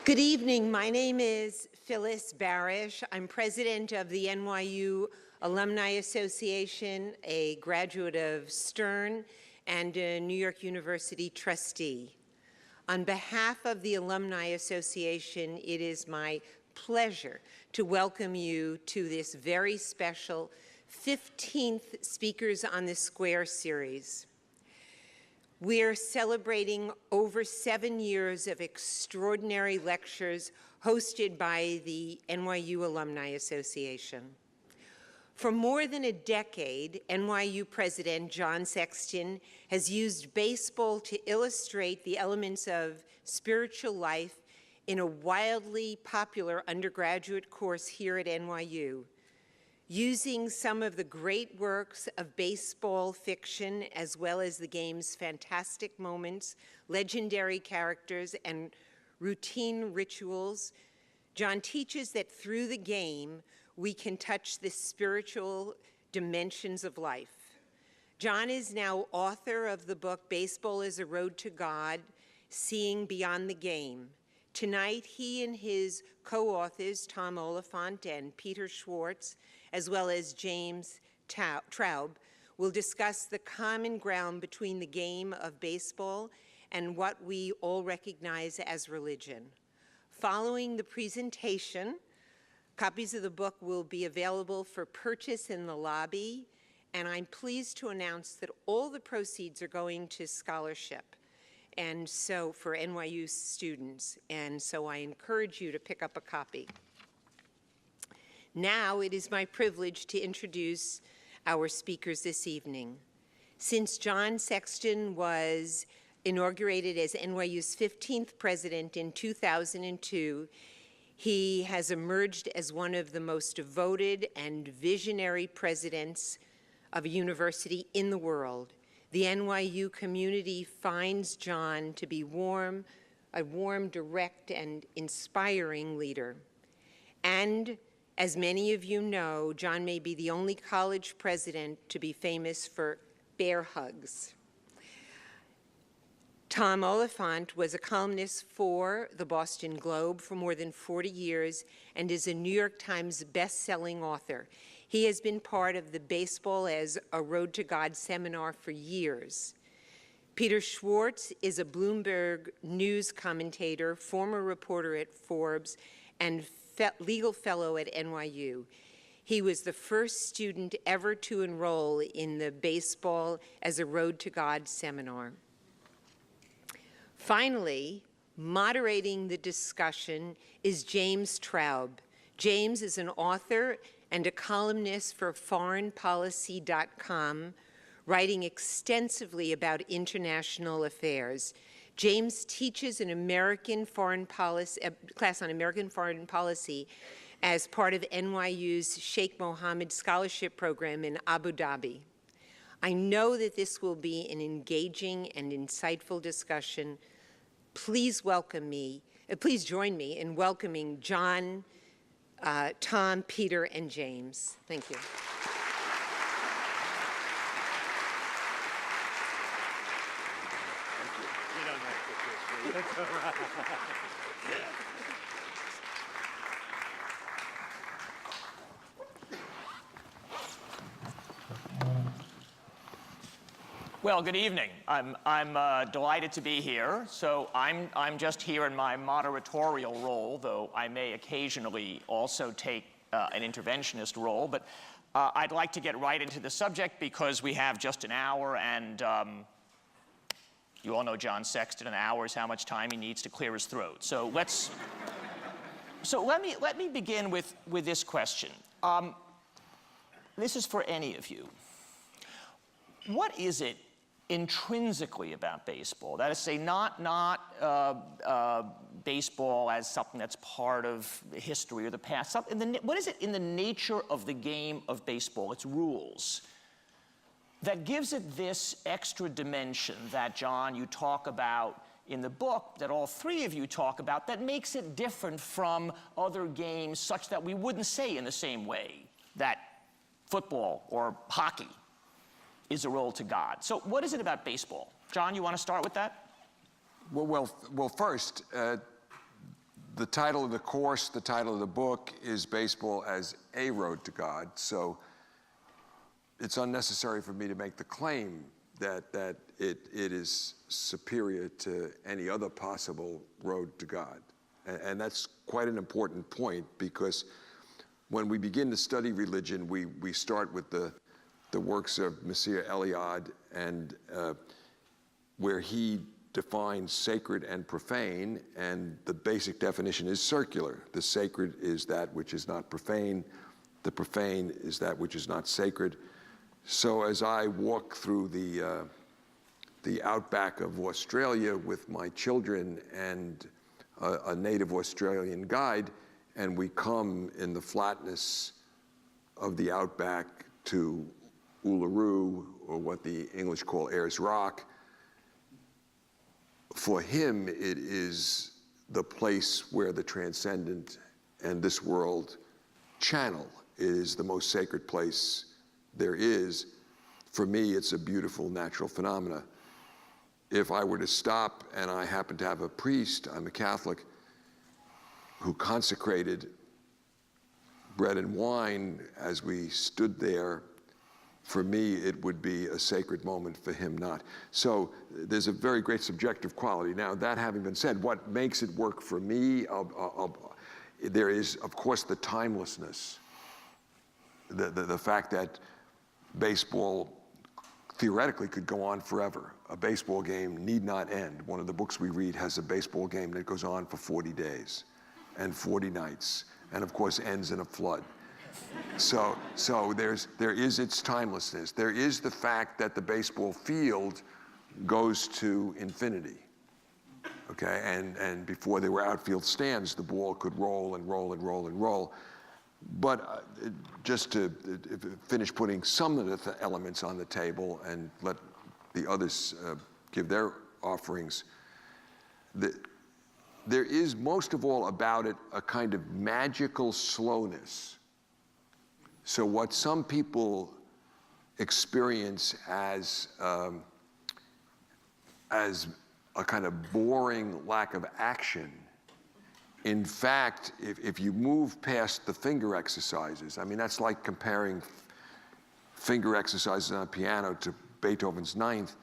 Good evening. My name is Phyllis Barish. I'm president of the NYU Alumni Association, a graduate of Stern, and a New York University trustee. On behalf of the Alumni Association, it is my pleasure to welcome you to this very special 15th Speakers on the Square series. We're celebrating over 7 years of extraordinary lectures hosted by the NYU Alumni Association. For more than a decade, NYU President John Sexton has used baseball to illustrate the elements of spiritual life in a wildly popular undergraduate course here at NYU. Using some of the great works of baseball fiction, as well as the game's fantastic moments, legendary characters, and routine rituals, John teaches that through the game, we can touch the spiritual dimensions of life. John is now author of the book, Baseball is a Road to God, Seeing Beyond the Game. Tonight, he and his co-authors, Tom Oliphant and Peter Schwartz, as well as James Traub, will discuss the common ground between the game of baseball and what we all recognize as religion. Following the presentation, copies of the book will be available for purchase in the lobby, and I'm pleased to announce that all the proceeds are going to scholarship, and so for NYU students, and so I encourage you to pick up a copy. Now it is my privilege to introduce our speakers this evening. Since John Sexton was inaugurated as NYU's 15th president in 2002, he has emerged as one of the most devoted and visionary presidents of a university in the world. The NYU community finds John to be a warm, direct, and inspiring leader. And as many of you know, John may be the only college president to be famous for bear hugs. Tom Oliphant was a columnist for the Boston Globe for more than 40 years and is a New York Times best-selling author. He has been part of the Baseball as a Road to God seminar for years. Peter Schwartz is a Bloomberg News commentator, former reporter at Forbes, and legal fellow at NYU. He was the first student ever to enroll in the Baseball as a Road to God seminar. Finally, moderating the discussion is James Traub. James is an author and a columnist for foreignpolicy.com, writing extensively about international affairs. James teaches an American foreign policy, class on American foreign policy as part of NYU's Sheikh Mohammed Scholarship Program in Abu Dhabi. I know that this will be an engaging and insightful discussion. Please join me in welcoming John, Tom, Peter, and James. Thank you. Well, good evening. I'm delighted to be here. So I'm just here in my moderatorial role, though I may occasionally also take an interventionist role. But I'd like to get right into the subject because we have just an hour, and you all know John Sexton. An hour is how much time he needs to clear his throat. So let me begin with this question. This is for any of you. What is it intrinsically about baseball? That is to say, not baseball as something that's part of the history or the past. What is it in the nature of the game of baseball, its rules, that gives it this extra dimension that, John, you talk about in the book, that all three of you talk about, that makes it different from other games such that we wouldn't say in the same way that football or hockey is a road to God? So what is it about baseball? John, you want to start with that? Well, first, The title of the course, the title of the book is Baseball as a Road to God. So it's unnecessary for me to make the claim that it is superior to any other possible road to God. And that's quite an important point, because when we begin to study religion, we start with the works of Messiah Eliade, and where he defines sacred and profane, and the basic definition is circular. The sacred is that which is not profane. The profane is that which is not sacred. So as I walk through the outback of Australia with my children and a native Australian guide, and we come in the flatness of the outback to Uluru, or what the English call Ayers Rock, for him it is the place where the transcendent and this world channel. It is the most sacred place there is. For me, it's a beautiful natural phenomena. If I were to stop and I happen to have a priest, I'm a Catholic, who consecrated bread and wine as we stood there, for me, it would be a sacred moment, for him not. So there's a very great subjective quality. Now, that having been said, what makes it work for me, there is, of course, the timelessness. The fact that baseball theoretically could go on forever. A baseball game need not end. One of the books we read has a baseball game that goes on for 40 days and 40 nights, and of course ends in a flood. So there is its timelessness. There is the fact that the baseball field goes to infinity. Okay, and before there were outfield stands, the ball could roll and roll and roll and roll. But just to finish putting some of the elements on the table and let the others give their offerings, there is most of all about it a kind of magical slowness. So what some people experience as a kind of boring lack of action, in fact, if you move past the finger exercises, I mean, that's like comparing finger exercises on a piano to Beethoven's Ninth.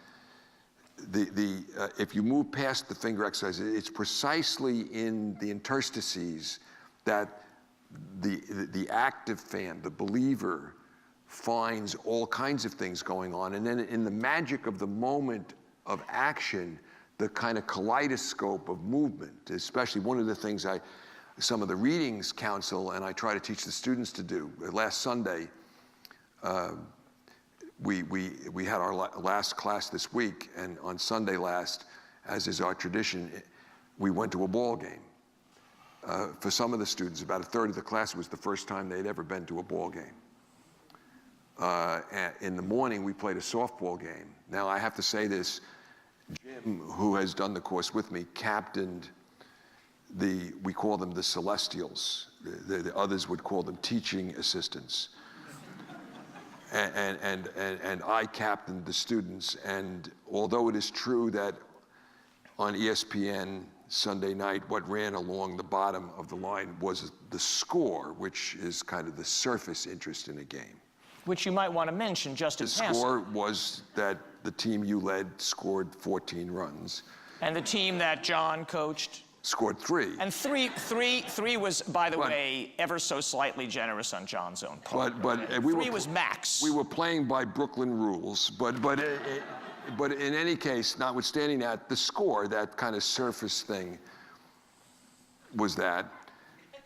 If you move past the finger exercises, it's precisely in the interstices that the active fan, the believer, finds all kinds of things going on. And then in the magic of the moment of action, the kind of kaleidoscope of movement, especially one of the things some of the readings counsel, and I try to teach the students to do. Last Sunday, we had our last class this week, and on Sunday last, as is our tradition, we went to a ball game. For some of the students, about a third of the class, was the first time they'd ever been to a ball game. In the morning, we played a softball game. Now, I have to say this, Jim, who has done the course with me, captained we call them the Celestials. The others would call them teaching assistants. And I captained the students. And although it is true that on ESPN Sunday night, what ran along the bottom of the line was the score, which is kind of the surface interest in a game. Which you might want to mention just in passing. The score was that the team you led scored 14 runs. And the team that John coached? Scored 3. And three was, by the way, ever so slightly generous on John's own part. But three was max. We were playing by Brooklyn rules, but in any case, notwithstanding that, the score, that kind of surface thing, was that.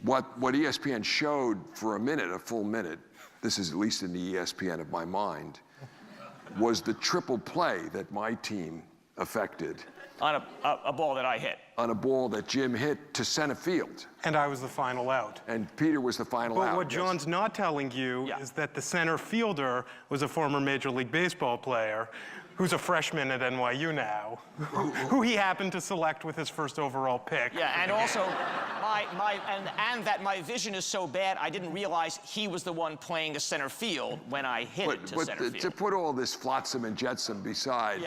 What ESPN showed for a minute, a full minute, this is at least in the ESPN of my mind, was the triple play that my team effected. On a ball that I hit. On a ball that Jim hit to center field. And I was the final out. And Peter was the final out. But what John's not telling you is that the center fielder was a former Major League Baseball player who's a freshman at NYU now, who he happened to select with his first overall pick. Yeah, and also, and that my vision is so bad, I didn't realize he was the one playing the center field when I hit it to center field. To put all this flotsam and jetsam beside,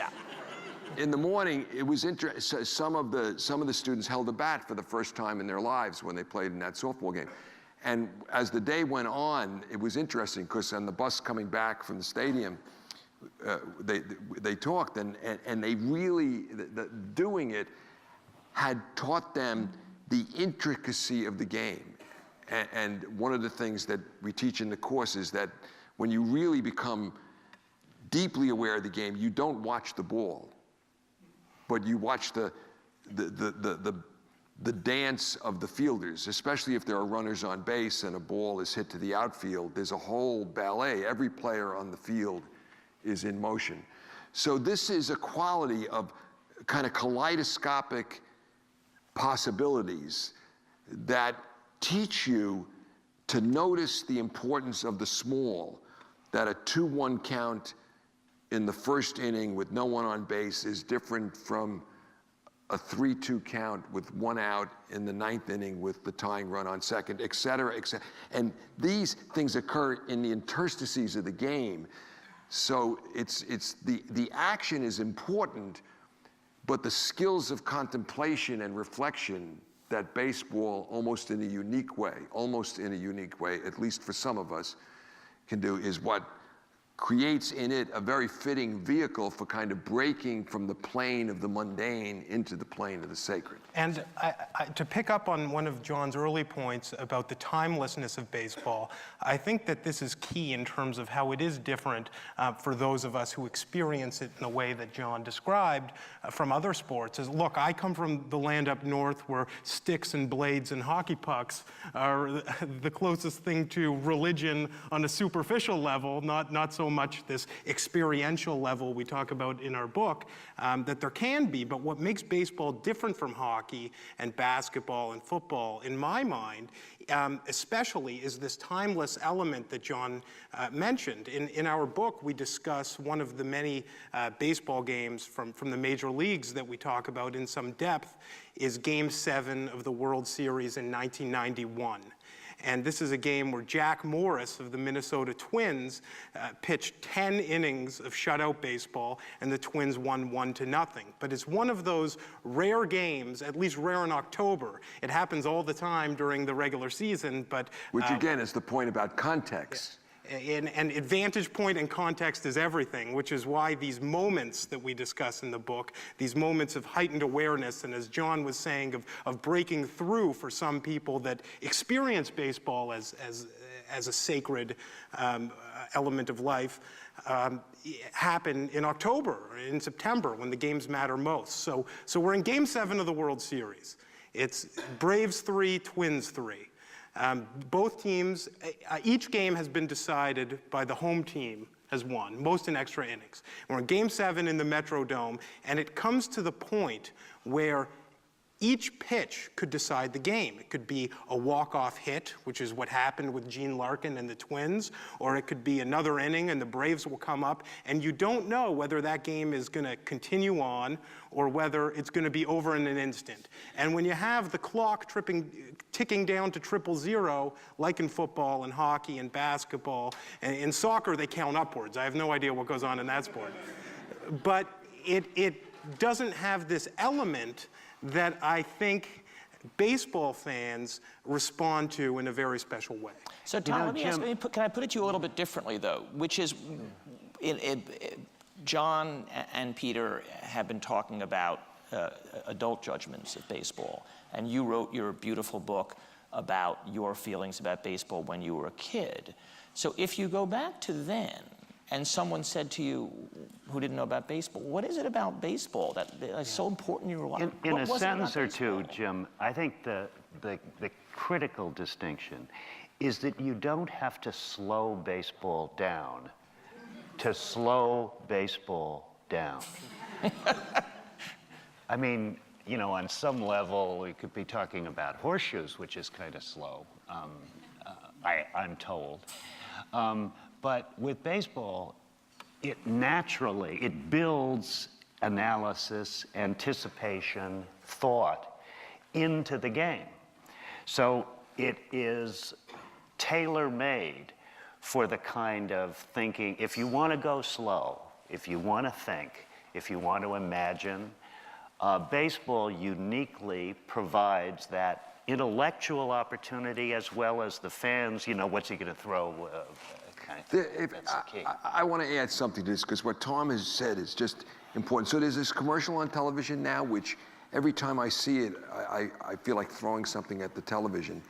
in the morning, it was interesting. Some of the students held a bat for the first time in their lives when they played in that softball game. And as the day went on, it was interesting because on the bus coming back from the stadium, they talked, and they really, doing it had taught them the intricacy of the game. And one of the things that we teach in the course is that when you really become deeply aware of the game, you don't watch the ball, but you watch the dance of the fielders, especially if there are runners on base and a ball is hit to the outfield. There's a whole ballet. Every player on the field is in motion. So this is a quality of kind of kaleidoscopic possibilities that teach you to notice the importance of the small, that a 2-1 count in the first inning with no one on base is different from a 3-2 count with 1 out in the 9th inning with the tying run on second, et cetera, et cetera. And these things occur in the interstices of the game. So it's the action is important, but the skills of contemplation and reflection that baseball, almost in a unique way, at least for some of us, can do, is what creates in it a very fitting vehicle for kind of breaking from the plane of the mundane into the plane of the sacred. And to pick up on one of John's early points about the timelessness of baseball, I think that this is key in terms of how it is different for those of us who experience it in the way that John described from other sports. Is, look, I come from the land up north where sticks and blades and hockey pucks are the closest thing to religion on a superficial level, not so much this experiential level we talk about in our book, that there can be. But what makes baseball different from hockey and basketball and football, in my mind, especially, is this timeless element that John mentioned. In our book, we discuss one of the many baseball games from the major leagues that we talk about in some depth is Game 7 of the World Series in 1991. And this is a game where Jack Morris of the Minnesota Twins pitched 10 innings of shutout baseball, and the Twins won 1-0. But it's one of those rare games, at least rare in October. It happens all the time during the regular season, but... Which again is the point about context. And advantage point and context is everything, which is why these moments that we discuss in the book, these moments of heightened awareness, and as John was saying, of breaking through for some people that experience baseball as a sacred element of life, happen in October, in September, when the games matter most. So we're in Game 7 of the World Series. It's Braves 3, Twins 3. Both teams, each game has been decided by the home team has won, most in extra innings. We're in Game 7 in the Metrodome, and it comes to the point where each pitch could decide the game. It could be a walk-off hit, which is what happened with Gene Larkin and the Twins, or it could be another inning and the Braves will come up, and you don't know whether that game is going to continue on or whether it's going to be over in an instant. And when you have the clock ticking down to 000, like in football and hockey and basketball, and in soccer they count upwards. I have no idea what goes on in that sport. But it doesn't have this element that I think baseball fans respond to in a very special way. So Tom, let me ask, can I put it to you a little bit differently though, which is, John and Peter have been talking about adult judgments of baseball, and you wrote your beautiful book about your feelings about baseball when you were a kid. So if you go back to then, and someone said to you who didn't know about baseball, what is it about baseball that is so important in your life? In a sentence or two, Jim, I think the critical distinction is that you don't have to slow baseball down to slow baseball down. I mean, you know, on some level, we could be talking about horseshoes, which is kind of slow, I'm told. But with baseball, it builds analysis, anticipation, thought into the game. So it is tailor-made for the kind of thinking. If you want to go slow, if you want to think, if you want to imagine. Baseball uniquely provides that intellectual opportunity as well as the fans, you know, what's he going to throw? That's the key. I want to add something to this because what Tom has said is just important. So there's this commercial on television now, which every time I see it, I feel like throwing something at the television,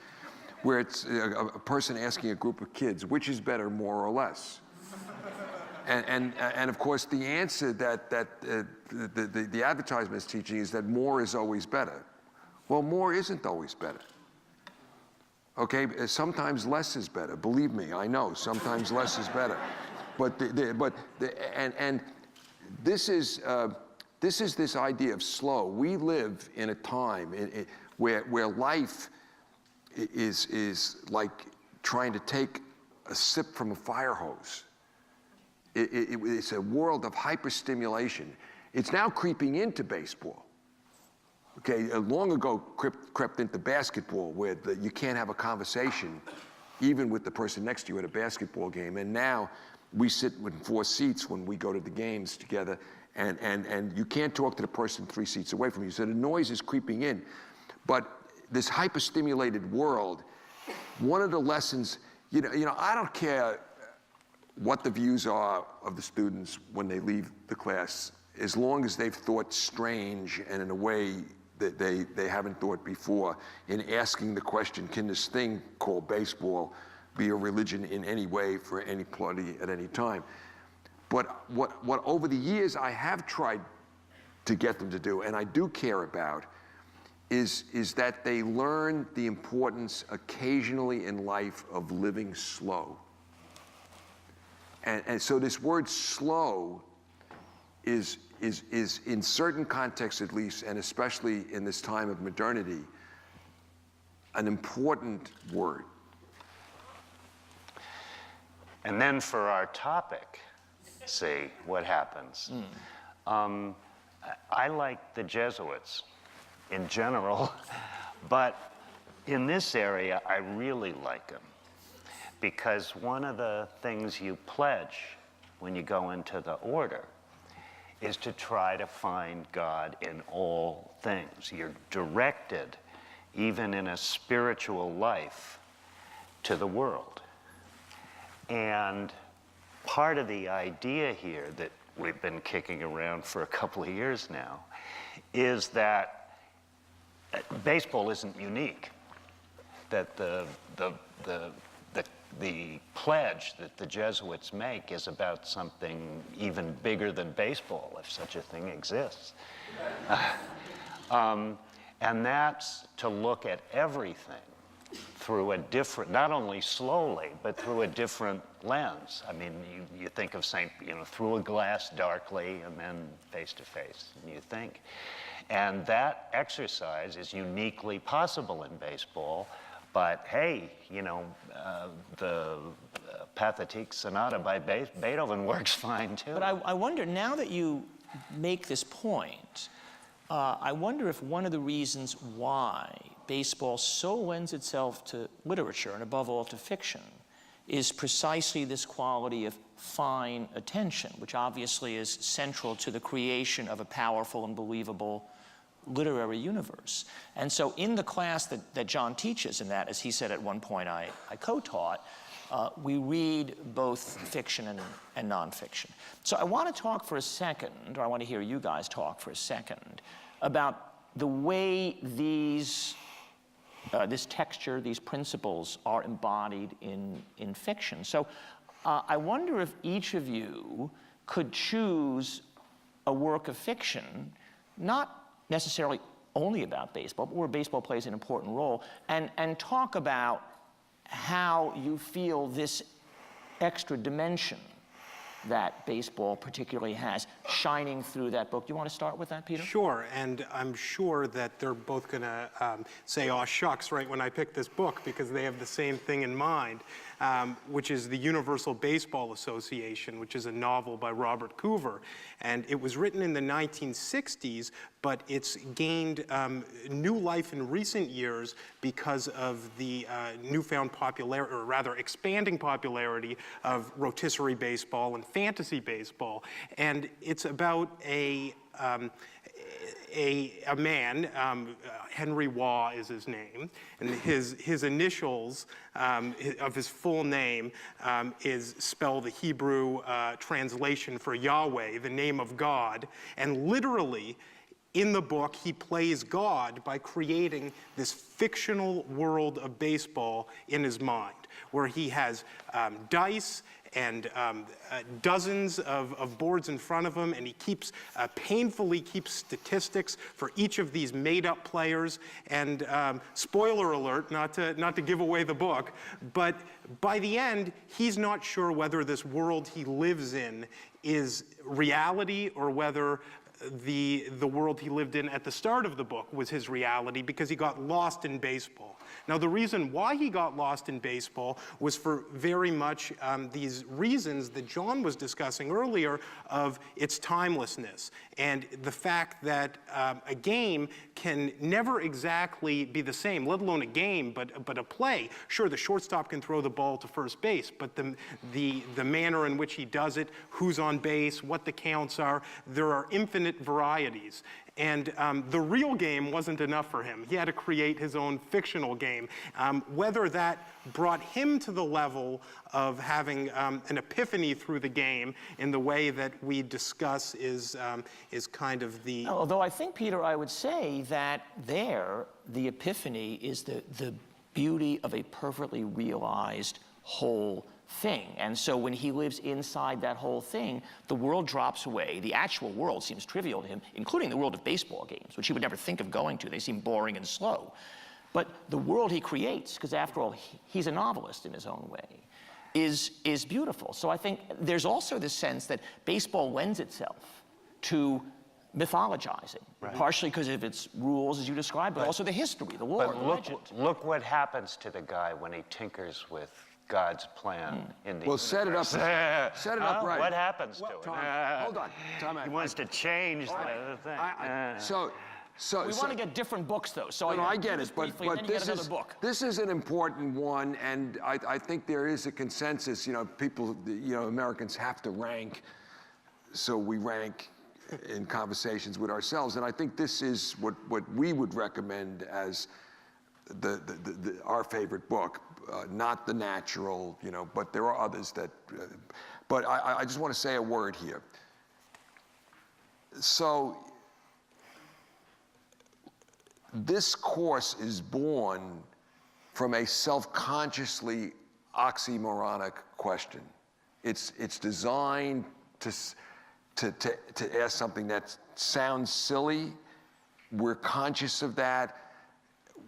where it's a person asking a group of kids, which is better, more or less? And of course, the answer that the advertisement is teaching is that more is always better. Well, more isn't always better. Okay, sometimes less is better. Believe me, I know. Sometimes less is better. But this is this idea of slow. We live in a time where life is like trying to take a sip from a fire hose. It's a world of hyperstimulation. It's now creeping into baseball. Okay, long ago crept into basketball, where you can't have a conversation even with the person next to you at a basketball game. And now we sit in 4 seats when we go to the games together, and you can't talk to the person 3 seats away from you. So the noise is creeping in. But this hyperstimulated world, one of the lessons, you know, I don't care what the views are of the students when they leave the class, as long as they've thought strange and in a way that they haven't thought before, in asking the question, can this thing called baseball be a religion in any way for any party at any time? But what over the years I have tried to get them to do, and I do care about, is that they learn the importance occasionally in life of living slow. And so this word slow is in certain contexts at least, and especially in this time of modernity, an important word. And then for our topic, see what happens. I like the Jesuits in general, but in this area, I really like them. Because one of the things you pledge when you go into the order is to try to find God in all things. You're directed, even in a spiritual life, to the world. And part of the idea here that we've been kicking around for a couple of years now is that baseball isn't unique, that the pledge that the Jesuits make is about something even bigger than baseball, if such a thing exists. And that's to look at everything through a different, not only slowly, but through a different lens. I mean, you think of through a glass darkly and then face to face, and you think. And that exercise is uniquely possible in baseball. But hey, you know, the Pathetique Sonata by Beethoven works fine too. But I wonder, now that you make this point, I wonder if one of the reasons why baseball so lends itself to literature, and above all to fiction, is precisely this quality of fine attention, which obviously is central to the creation of a powerful and believable literary universe. And so in the class that John teaches, and that, as he said at one point, I co-taught, we read both fiction and nonfiction. So I want to talk for a second, or I want to hear you guys talk for a second, about the way this texture, these principles are embodied in fiction. So I wonder if each of you could choose a work of fiction, not necessarily only about baseball, but where baseball plays an important role, and talk about how you feel this extra dimension that baseball particularly has shining through that book. Do you want to start with that, Peter? Sure, and I'm sure that they're both going to say, "Aw, shucks," right when I pick this book, because they have the same thing in mind. which is the Universal Baseball Association, which is a novel by Robert Coover. And it was written in the 1960s, but it's gained new life in recent years because of the newfound popularity, or rather expanding popularity of rotisserie baseball and fantasy baseball. And it's about a man, Henry Waugh is his name, and his initials of his full name is spell the Hebrew translation for Yahweh, the name of God, and literally in the book he plays God by creating this fictional world of baseball in his mind, where he has dice and dozens of boards in front of him, and he painfully keeps statistics for each of these made-up players. And spoiler alert, not to give away the book, but by the end, he's not sure whether this world he lives in is reality or whether the world he lived in at the start of the book was his reality, because he got lost in baseball. Now, the reason why he got lost in baseball was for very much these reasons that John was discussing earlier, of its timelessness and the fact that a game can never exactly be the same, let alone a game, but a play. Sure, the shortstop can throw the ball to first base, but the manner in which he does it, who's on base, what the counts are, there are infinite varieties. And the real game wasn't enough for him. He had to create his own fictional game. Whether that brought him to the level of having an epiphany through the game in the way that we discuss is kind of the... Although I think, Peter, I would say that the epiphany is the beauty of a perfectly realized whole thing. And so when he lives inside that whole thing, the world drops away. The actual world seems trivial to him, including the world of baseball games, which he would never think of going to. They seem boring and slow. But the world he creates, because after all, he's a novelist in his own way, is beautiful. So I think there's also this sense that baseball lends itself to mythologizing, partially because of its rules, as you described, but also the history, the lore, the legend. Look what happens to the guy when he tinkers with God's plan in the universe. Set it up right. What happens to it? Hold on. Time out. He wants to change the thing. We want to get different books, though. So I get it, but this is an important one, and I think there is a consensus. People, Americans have to rank, so we rank in conversations with ourselves, and I think this is what we would recommend as our favorite book. Not The Natural, but there are others that, but I just want to say a word here. So this course is born from a self-consciously oxymoronic question. It's designed to ask something that sounds silly. We're conscious of that.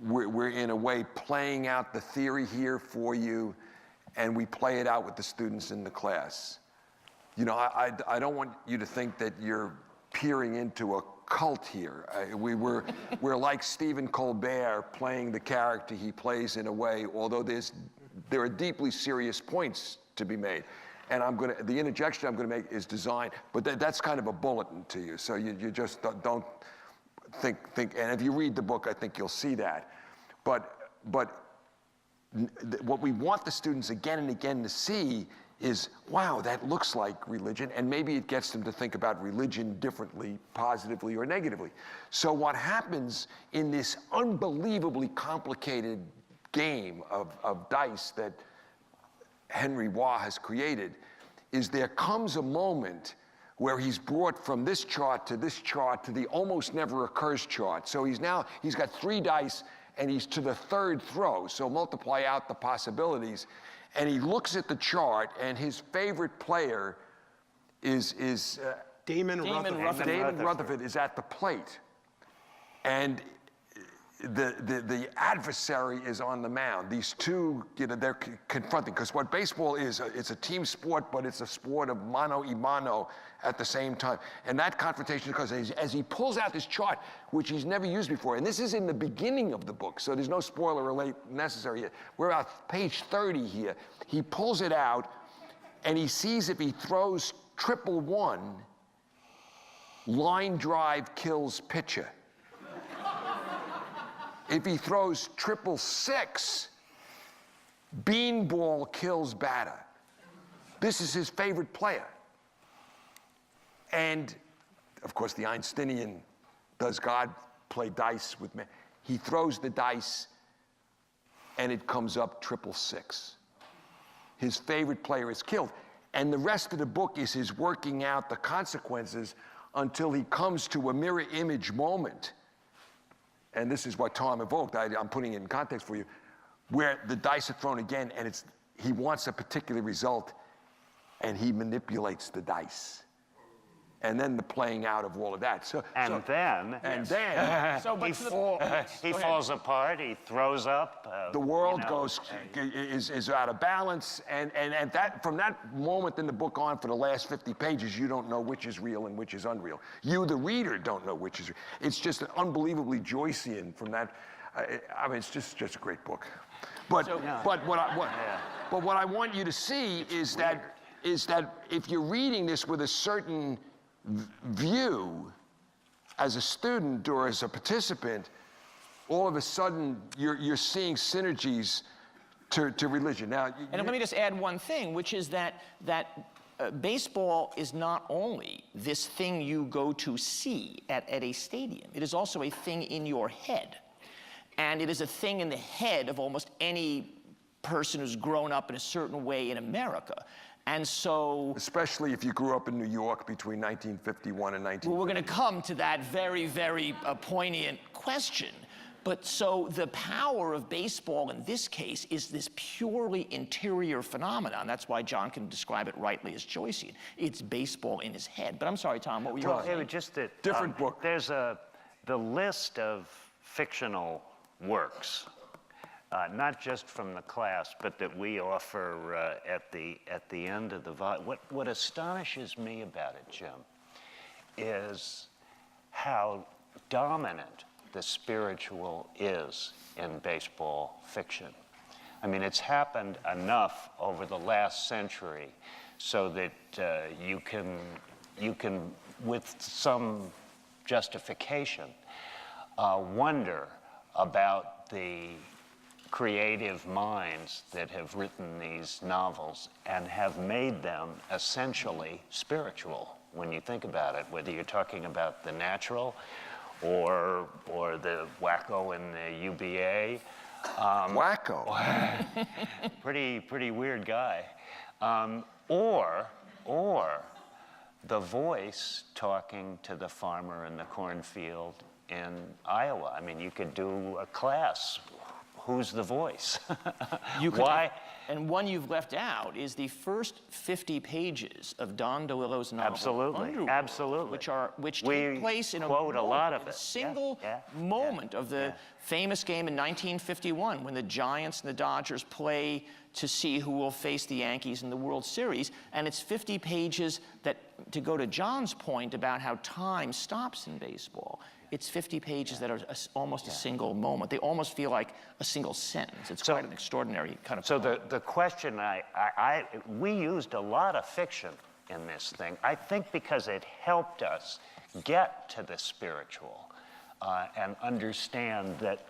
We're in a way playing out the theory here for you, and we play it out with the students in the class. I don't want you to think that you're peering into a cult here. We're like Stephen Colbert playing the character he plays in a way, although there are deeply serious points to be made. And the interjection I'm going to make is designed, but that's kind of a bulletin to you, so you just don't think, and if you read the book, I think you'll see that. But what we want the students again and again to see is, wow, that looks like religion, and maybe it gets them to think about religion differently, positively or negatively. So what happens in this unbelievably complicated game of dice that Henry Waugh has created is there comes a moment where he's brought from this chart to the almost never occurs chart. So he's got 3 dice and he's to the 3rd throw. So multiply out the possibilities. And he looks at the chart and his favorite player is Damon Rutherford. Damon Rutherford is at the plate. And the adversary is on the mound. These two, they're confronting, because what baseball is, it's a team sport, but it's a sport of mano y mano at the same time. And that confrontation, because as he pulls out this chart, which he's never used before, and this is in the beginning of the book, so there's no spoiler alert necessary here. We're at page 30 here. He pulls it out, and he sees if he throws 1-1, line drive kills pitcher. If he throws 666, beanball kills batter. This is his favorite player. And, of course, the Einsteinian, does God play dice with me? He throws the dice, and it comes up 666. His favorite player is killed. And the rest of the book is his working out the consequences until he comes to a mirror image moment. And this is what Tom evoked. I'm putting it in context for you, where the dice are thrown again, and he wants a particular result, and he manipulates the dice. And then the playing out of all of that. He falls apart. He throws up. The world is out of balance, and that from that moment in the book on, for the last 50 pages, you don't know which is real and which is unreal. You, the reader, don't know which is real. It's just unbelievably Joycean from that. I mean, it's just a great book. But what I want you to see is that if you're reading this with a certain view as a student or as a participant, all of a sudden you're seeing synergies to religion. Now, and let me just add one thing, which is that baseball is not only this thing you go to see at a stadium. It is also a thing in your head. And it is a thing in the head of almost any person who's grown up in a certain way in America. And so... especially if you grew up in New York between 1951 and 1950. Well, we're going to come to that very, very poignant question. But so the power of baseball in this case is this purely interior phenomenon. That's why John can describe it rightly as Joycean. It's baseball in his head. But I'm sorry, Tom, what were you saying? It was just that different book. There's the list of fictional works. Not just from the class, but that we offer at the end of the volume. What astonishes me about it, Jim, is how dominant the spiritual is in baseball fiction. I mean, it's happened enough over the last century so that you can, with some justification, wonder about the creative minds that have written these novels and have made them essentially spiritual when you think about it, whether you're talking about the natural or the wacko in the UBA. Wacko. Pretty weird guy. Or the voice talking to the farmer in the cornfield in Iowa. I mean, you could do a class. Who's the voice? Why? And one you've left out is the first 50 pages of Don DeLillo's novel, Absolutely, Underworld, absolutely. which take place in a single moment of the famous game in 1951 when the Giants and the Dodgers play to see who will face the Yankees in the World Series. And it's 50 pages that, to go to John's point about how time stops in baseball, it's 50 pages that are almost a single moment. They almost feel like a single sentence. It's quite an extraordinary kind of... So the question, we used a lot of fiction in this thing, I think because it helped us get to the spiritual and understand that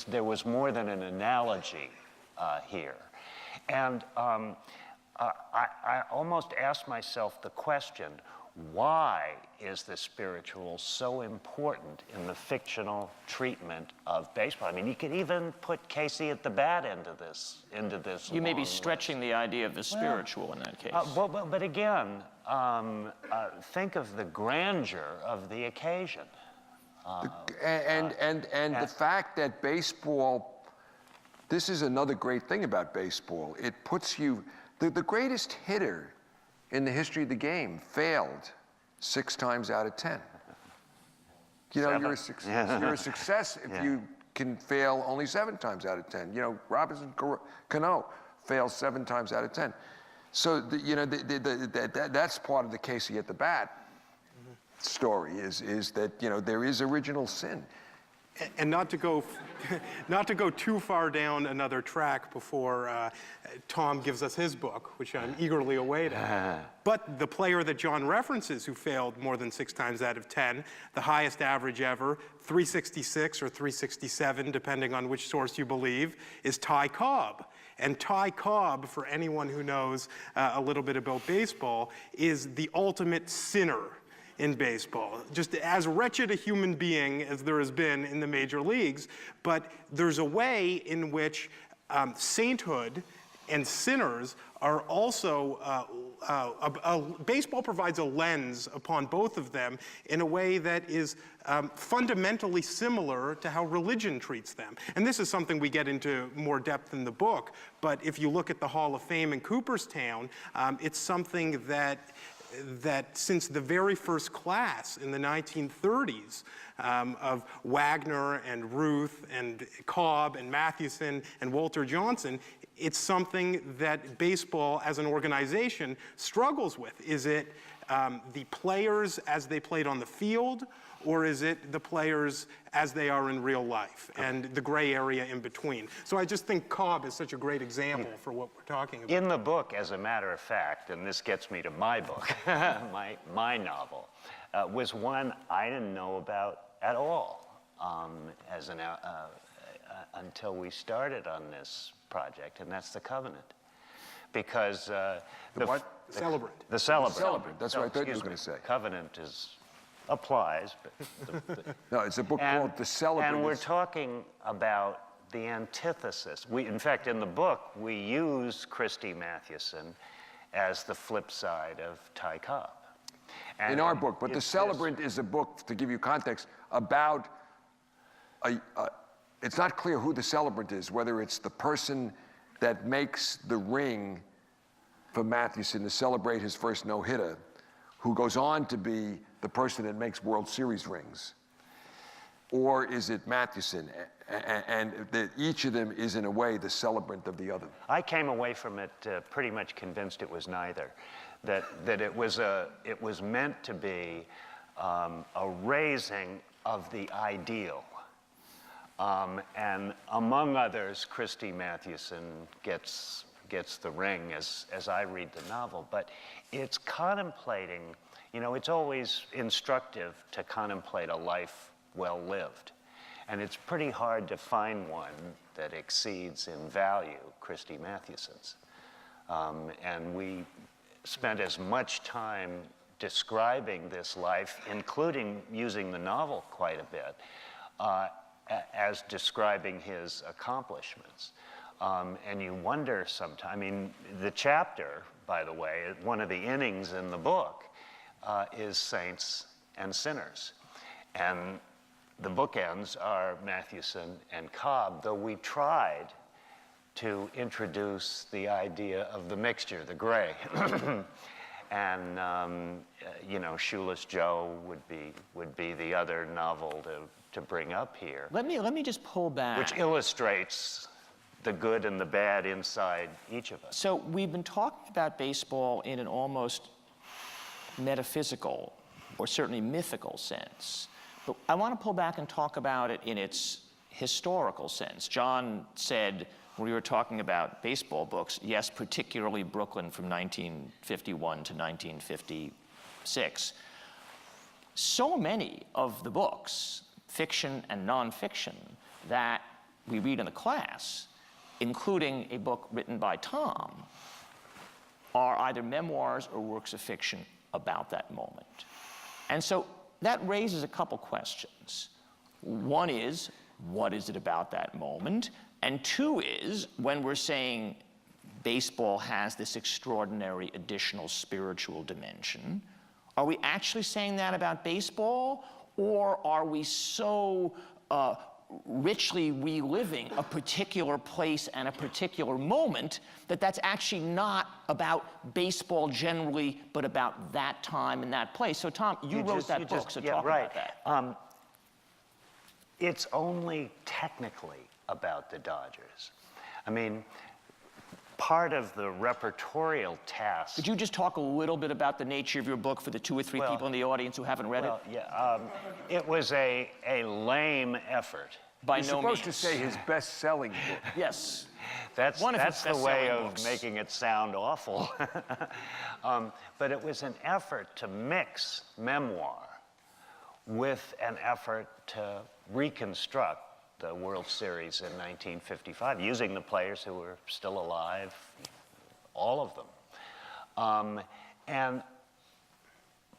there was more than an analogy here. And I almost asked myself the question, why is the spiritual so important in the fictional treatment of baseball? I mean, you could even put Casey at the bat into this. You may be stretching the idea of the spiritual in that case. But again, think of the grandeur of the occasion. The fact that baseball, this is another great thing about baseball. It puts you, the greatest hitter in the history of the game failed 6 times out of 10. You know, 7. you're a success. You're a success if you can fail only 7 times out of 10. You know, Robinson Cano fails 7 times out of 10. So, you know, that's part of the Casey at the bat story is that, you know, there is original sin. And not to go too far down another track before Tom gives us his book, which I'm eagerly awaiting. But the player that John references who failed more than 6 times out of 10, the highest average ever, 366 or 367, depending on which source you believe, is Ty Cobb. And Ty Cobb, for anyone who knows a little bit about baseball, is the ultimate sinner in baseball. Just as wretched a human being as there has been in the major leagues, but there's a way in which sainthood and sinners are also, baseball provides a lens upon both of them in a way that is fundamentally similar to how religion treats them. And this is something we get into more depth in the book, but if you look at the Hall of Fame in Cooperstown, it's something that since the very first class in the 1930s of Wagner and Ruth and Cobb and Mathewson and Walter Johnson, it's something that baseball as an organization struggles with. Is it the players as they played on the field, or is it the players as they are in real life and the gray area in between? So I just think Cobb is such a great example for what we're talking about. In the book, as a matter of fact, and this gets me to my book, my novel, was one I didn't know about at all until we started on this project, and that's The Covenant. Because The what? Celebrant. The Celebrant. Celebrant, that's what I thought you were going to say. Covenant applies, but No, it's a book called The Celebrant. And we're talking about the antithesis. In fact, in the book, we use Christy Mathewson as the flip side of Ty Cobb. And in our book, but The Celebrant is a book, to give you context, about it's not clear who the celebrant is, whether it's the person that makes the ring for Mathewson to celebrate his first no-hitter, who goes on to be the person that makes World Series rings, or is it Mathewson? And that each of them is, in a way, the celebrant of the other. I came away from it pretty much convinced it was neither. That it was meant to be a raising of the ideal. And among others, Christy Mathewson gets the ring as I read the novel. But it's contemplating, you know, it's always instructive to contemplate a life well lived. And it's pretty hard to find one that exceeds in value Christy Mathewson's. And we spent as much time describing this life, including using the novel quite a bit, as describing his accomplishments. And you wonder sometimes, I mean, the chapter, by the way, one of the innings in the book is Saints and Sinners. And the bookends are Mathewson and Cobb, though we tried to introduce the idea of the mixture, the gray. And you know, Shoeless Joe would be the other novel to bring up here. Let me just pull back. Which illustrates the good and the bad inside each of us. So we've been talking about baseball in an almost metaphysical, or certainly mythical sense. But I want to pull back and talk about it in its historical sense. John said, when we were talking about baseball books, yes, particularly Brooklyn from 1951 to 1956. So many of the books, fiction and nonfiction, that we read in the class, including a book written by Tom, are either memoirs or works of fiction about that moment. And so that raises a couple questions. One is, what is it about that moment? And two is, when we're saying baseball has this extraordinary additional spiritual dimension, are we actually saying that about baseball? Or are we so richly reliving a particular place and a particular moment that that's actually not about baseball generally, but about that time and that place? So Tom, you wrote that book, so talk about that. it's only technically about the Dodgers. I mean, part of the repertorial task. Could you just talk a little bit about the nature of your book for the 2 or 3 people in the audience who haven't read it? Yeah, it was a lame effort. By You're no supposed means. to say his best-selling book. Yes. That's One of his the way best-selling of books. making it sound awful. But it was an effort to mix memoir with an effort to reconstruct the World Series in 1955, using the players who were still alive, all of them. And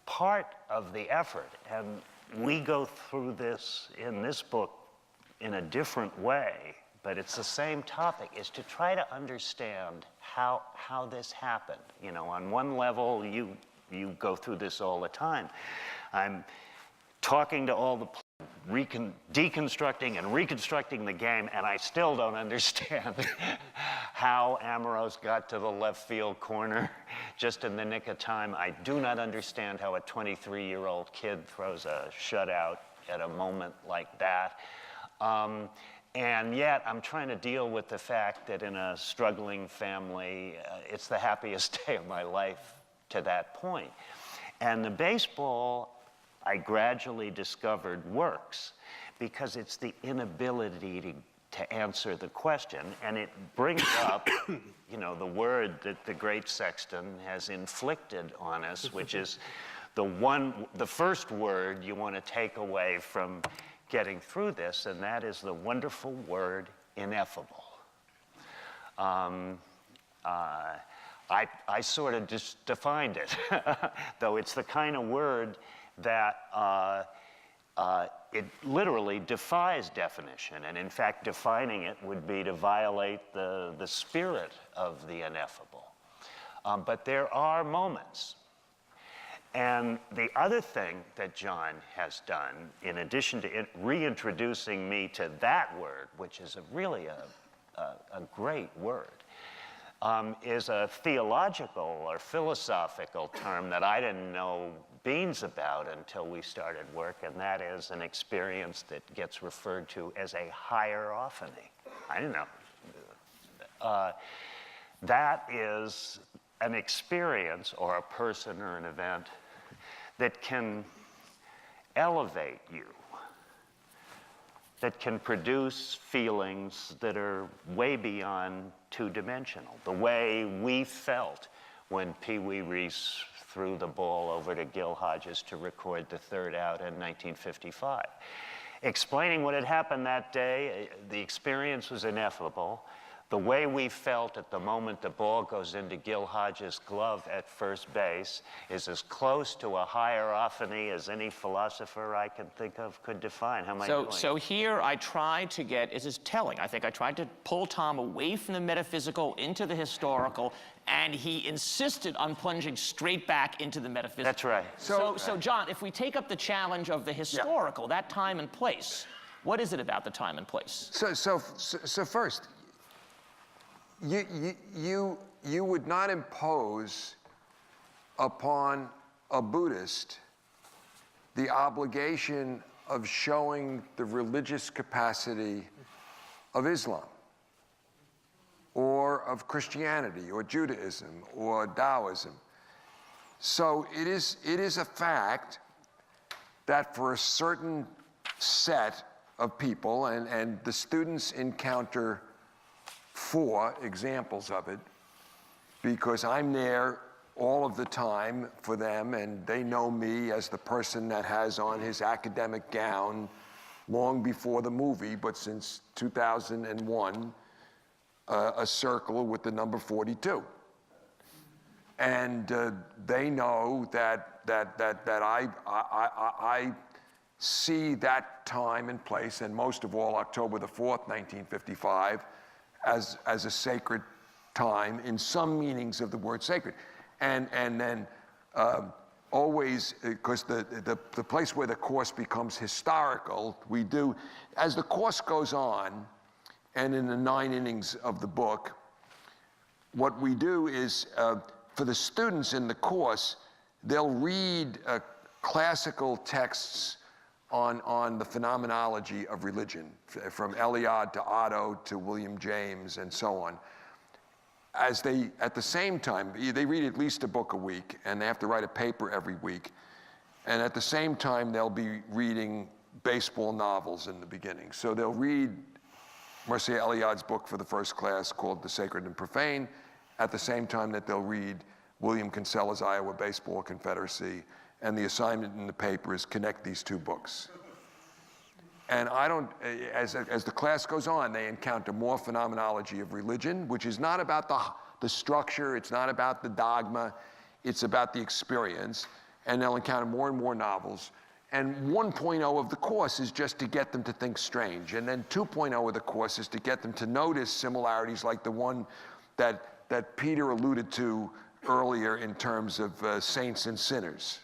part of the effort, and we go through this in this book in a different way, but it's the same topic, is to try to understand how this happened. You know, on one level, you go through this all the time. I'm talking to all the deconstructing and reconstructing the game, and I still don't understand how Amorose got to the left field corner just in the nick of time. I do not understand how a 23-year-old kid throws a shutout at a moment like that. And yet, I'm trying to deal with the fact that in a struggling family, it's the happiest day of my life to that point. And the baseball, I gradually discovered, works because it's the inability to answer the question, and it brings up, you know, the word that the great Sexton has inflicted on us, which is the first word you want to take away from getting through this, and that is the wonderful word ineffable. I sort of just defined it, though it's the kind of word that it literally defies definition, and in fact defining it would be to violate the spirit of the ineffable. But there are moments. And the other thing that John has done, in addition to reintroducing me to that word, which is really a great word, is a theological or philosophical term that I didn't know beans about until we started work, and that is an experience that gets referred to as a hierophany. I didn't know. That is an experience or a person or an event that can elevate you, that can produce feelings that are way beyond two-dimensional. The way we felt when Pee Wee Reese threw the ball over to Gil Hodges to record the third out in 1955. Explaining what had happened that day, the experience was ineffable. The way we felt at the moment the ball goes into Gil Hodges' glove at first base is as close to a hierophany as any philosopher I can think of could define. How am I doing? So here I tried to get, this is telling, I think I tried to pull Tom away from the metaphysical into the historical, and he insisted on plunging straight back into the metaphysical. That's right. So John, if we take up the challenge of the historical, that time and place, what is it about the time and place? So first, you would not impose upon a Buddhist the obligation of showing the religious capacity of Islam or of Christianity or Judaism or Taoism. So it is a fact that for a certain set of people, and the students encounter 4 examples of it, because I'm there all of the time for them, and they know me as the person that has on his academic gown long before the movie, but since 2001, a circle with the number 42. And they know that I see that time and place, and most of all October the 4th, 1955, as a sacred time in some meanings of the word sacred. And then always, because the place where the course becomes historical, we do, as the course goes on, and in the 9 innings of the book, what we do is, for the students in the course, they'll read classical texts on the phenomenology of religion, from Eliade to Otto to William James and so on. As they, at the same time, they read at least a book a week, and they have to write a paper every week. And at the same time, they'll be reading baseball novels in the beginning. So they'll read Mircea Eliade's book for the first class called The Sacred and Profane, at the same time that they'll read William Kinsella's Iowa Baseball Confederacy, and the assignment in the paper is connect these two books. And I don't, as the class goes on, they encounter more phenomenology of religion, which is not about the structure, it's not about the dogma, it's about the experience. And they'll encounter more and more novels. And 1.0 of the course is just to get them to think strange. And then 2.0 of the course is to get them to notice similarities like the one that Peter alluded to earlier in terms of saints and sinners.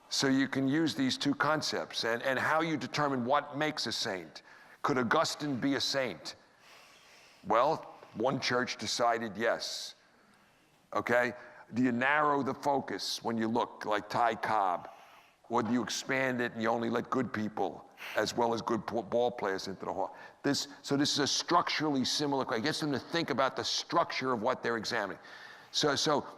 So you can use these two concepts and how you determine what makes a saint. Could Augustine be a saint? Well, one church decided yes. Okay? Do you narrow the focus when you look like Ty Cobb? Or do you expand it and you only let good people as well as good ball players into the hall? So this is a structurally similar question. It gets them to think about the structure of what they're examining. So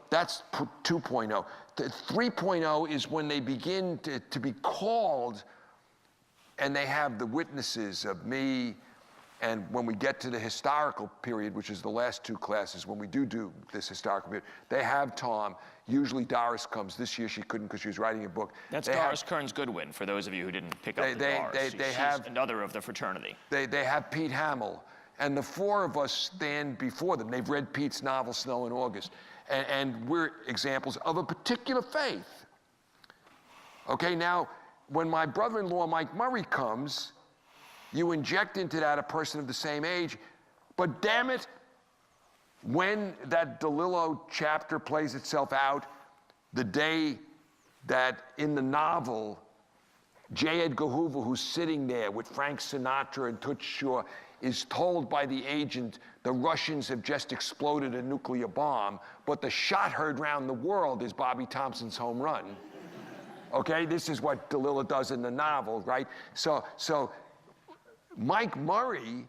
that's 2.0. 3.0 is when they begin to be called, and they have the witnesses of me. And when we get to the historical period, which is the last two classes, when we do this historical period, they have Tom. Usually Doris comes. This year she couldn't because she was writing a book. That's Doris Kearns Goodwin, for those of you who didn't pick up the Doris. She's another of the fraternity. They have Pete Hamill. And the four of us stand before them. They've read Pete's novel, Snow in August. And we're examples of a particular faith. Okay, now, when my brother-in-law, Mike Murray, comes, you inject into that a person of the same age, but damn it, when that DeLillo chapter plays itself out, the day that in the novel, J. Edgar Hoover, who's sitting there with Frank Sinatra and Toots Shor, is told by the agent the Russians have just exploded a nuclear bomb, but the shot heard round the world is Bobby Thompson's home run. Okay, this is what DeLillo does in the novel, right? So Mike Murray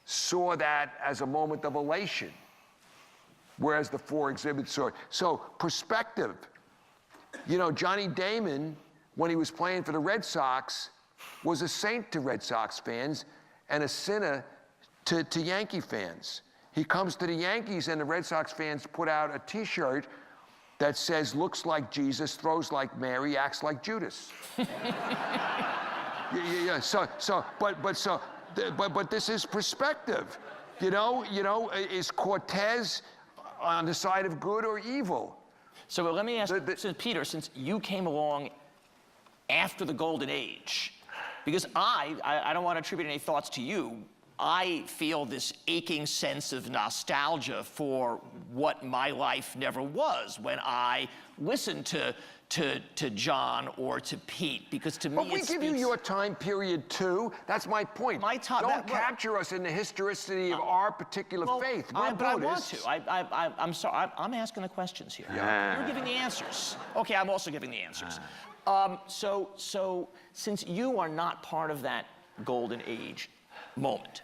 saw that as a moment of elation, whereas the four exhibits saw it. So perspective. You know, Johnny Damon, when he was playing for the Red Sox, was a saint to Red Sox fans and a sinner to Yankee fans. He comes to the Yankees and the Red Sox fans put out a T-shirt that says, looks like Jesus, throws like Mary, acts like Judas. Yeah. But this is perspective. You know, is Cortez on the side of good or evil? So let me ask, Peter, since you came along after the Golden Age, because I don't want to attribute any thoughts to you, I feel this aching sense of nostalgia for what my life never was when I listened to John or to Pete, because to me but we give you your time period too. That's my point. My time. Don't capture us in the historicity of our particular faith. But I want to. I'm sorry. I'm asking the questions here. Yeah. You're giving the answers. Okay, I'm also giving the answers. So since you are not part of that Golden Age moment,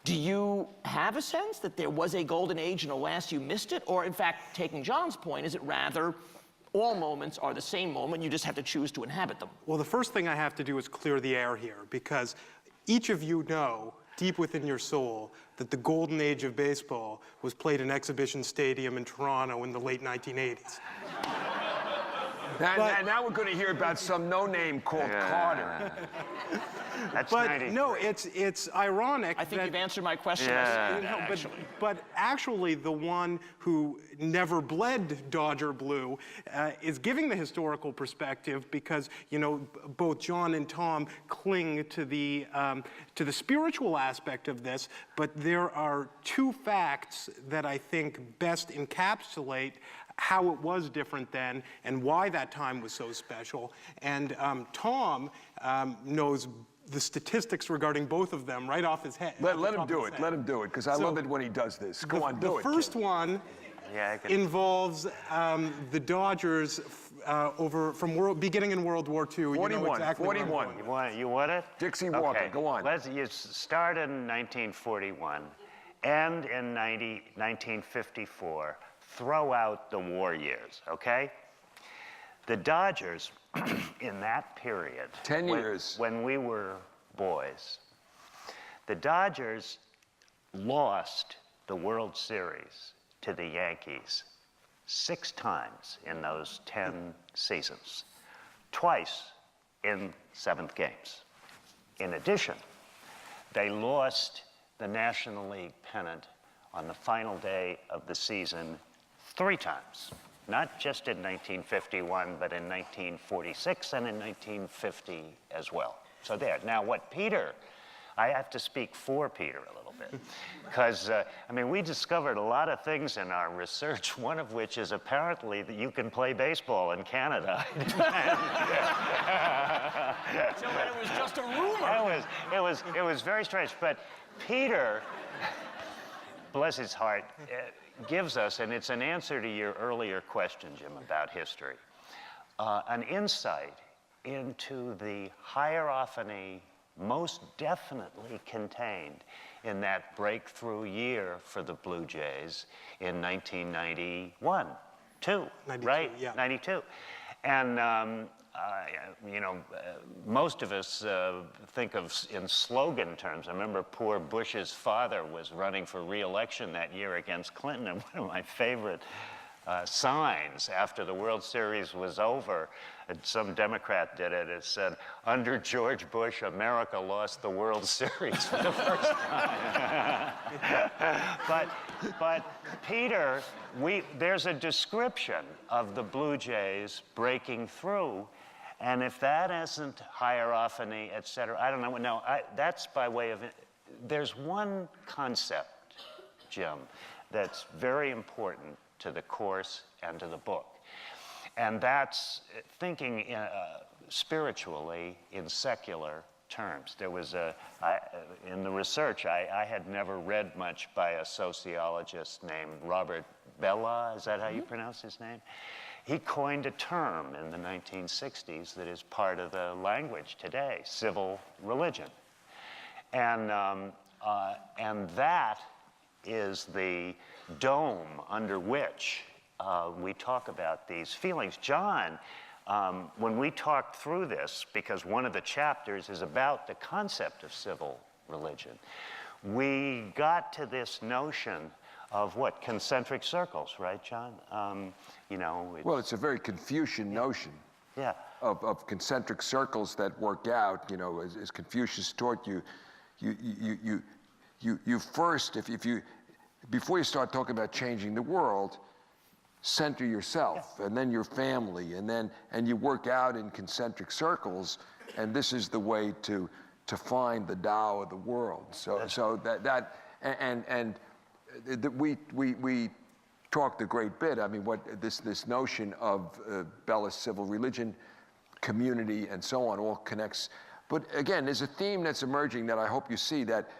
do you have a sense that there was a Golden Age and alas you missed it? Or in fact, taking John's point, is it rather all moments are the same moment, you just have to choose to inhabit them? Well, the first thing I have to do is clear the air here, because each of you know, deep within your soul, that the golden age of baseball was played in Exhibition Stadium in Toronto in the late 1980s. Now we're going to hear about some no-name called Carter. That's But 93. no, it's ironic. I think that, you've answered my question. but actually, the one who never bled Dodger blue is giving the historical perspective, because both John and Tom cling to the spiritual aspect of this. But there are two facts that I think best encapsulate how it was different then and why that time was so special. And Tom knows the statistics regarding both of them right off his head. Let him do it. Let him do it, because I love it when he does this. Go on, do it. The first one involves the Dodgers beginning in World War II. 41, You know exactly what I'm 41. going. You want it? Dixie Walker, Okay. go on. You start in 1941, end in 1954, throw out the war years, okay? The Dodgers, in that period, 10 years. when we were boys, the Dodgers lost the World Series to the Yankees 6 times in those 10 seasons, twice in 7th games. In addition, they lost the National League pennant on the final day of the season 3 times, not just in 1951, but in 1946 and in 1950 as well. So there. Now, what Peter, I have to speak for Peter a little bit, because, I mean, we discovered a lot of things in our research, one of which is apparently that you can play baseball in Canada. So that it was just a rumor. It was very strange, but Peter, bless his heart, gives us, and it's an answer to your earlier question, Jim, about history, an insight into the hierarchy most definitely contained in that breakthrough year for the Blue Jays in 1991, 92, 92, right? yeah. 92. And, you know, most of us think of in slogan terms. I remember poor Bush's father was running for re-election that year against Clinton, and one of my favorite signs after the World Series was over, and some Democrat did it, it said, "Under George Bush, America lost the World Series for the first time." but Peter, there's a description of the Blue Jays breaking through, and if that isn't hierarchy, et cetera, I don't know. No, that's by way of, there's one concept, Jim, that's very important to the course and to the book. And that's thinking spiritually in secular terms. There was in the research, I had never read much by a sociologist named Robert Bellah, is that how you pronounce his name? He coined a term in the 1960s that is part of the language today, civil religion. And that is the dome under which we talk about these feelings. John, when we talked through this, because one of the chapters is about the concept of civil religion, we got to this notion of what, concentric circles, right, John? You know, Well, it's a very Confucian notion. Yeah. Of concentric circles that work out, you know, as Confucius taught you, you first, before you start talking about changing the world, center yourself, and then your family, and you work out in concentric circles, and this is the way to find the Tao of the world. We talked a great bit. I mean, what this notion of Bella's civil religion, community, and so on all connects. But again, there's a theme that's emerging that I hope you see, that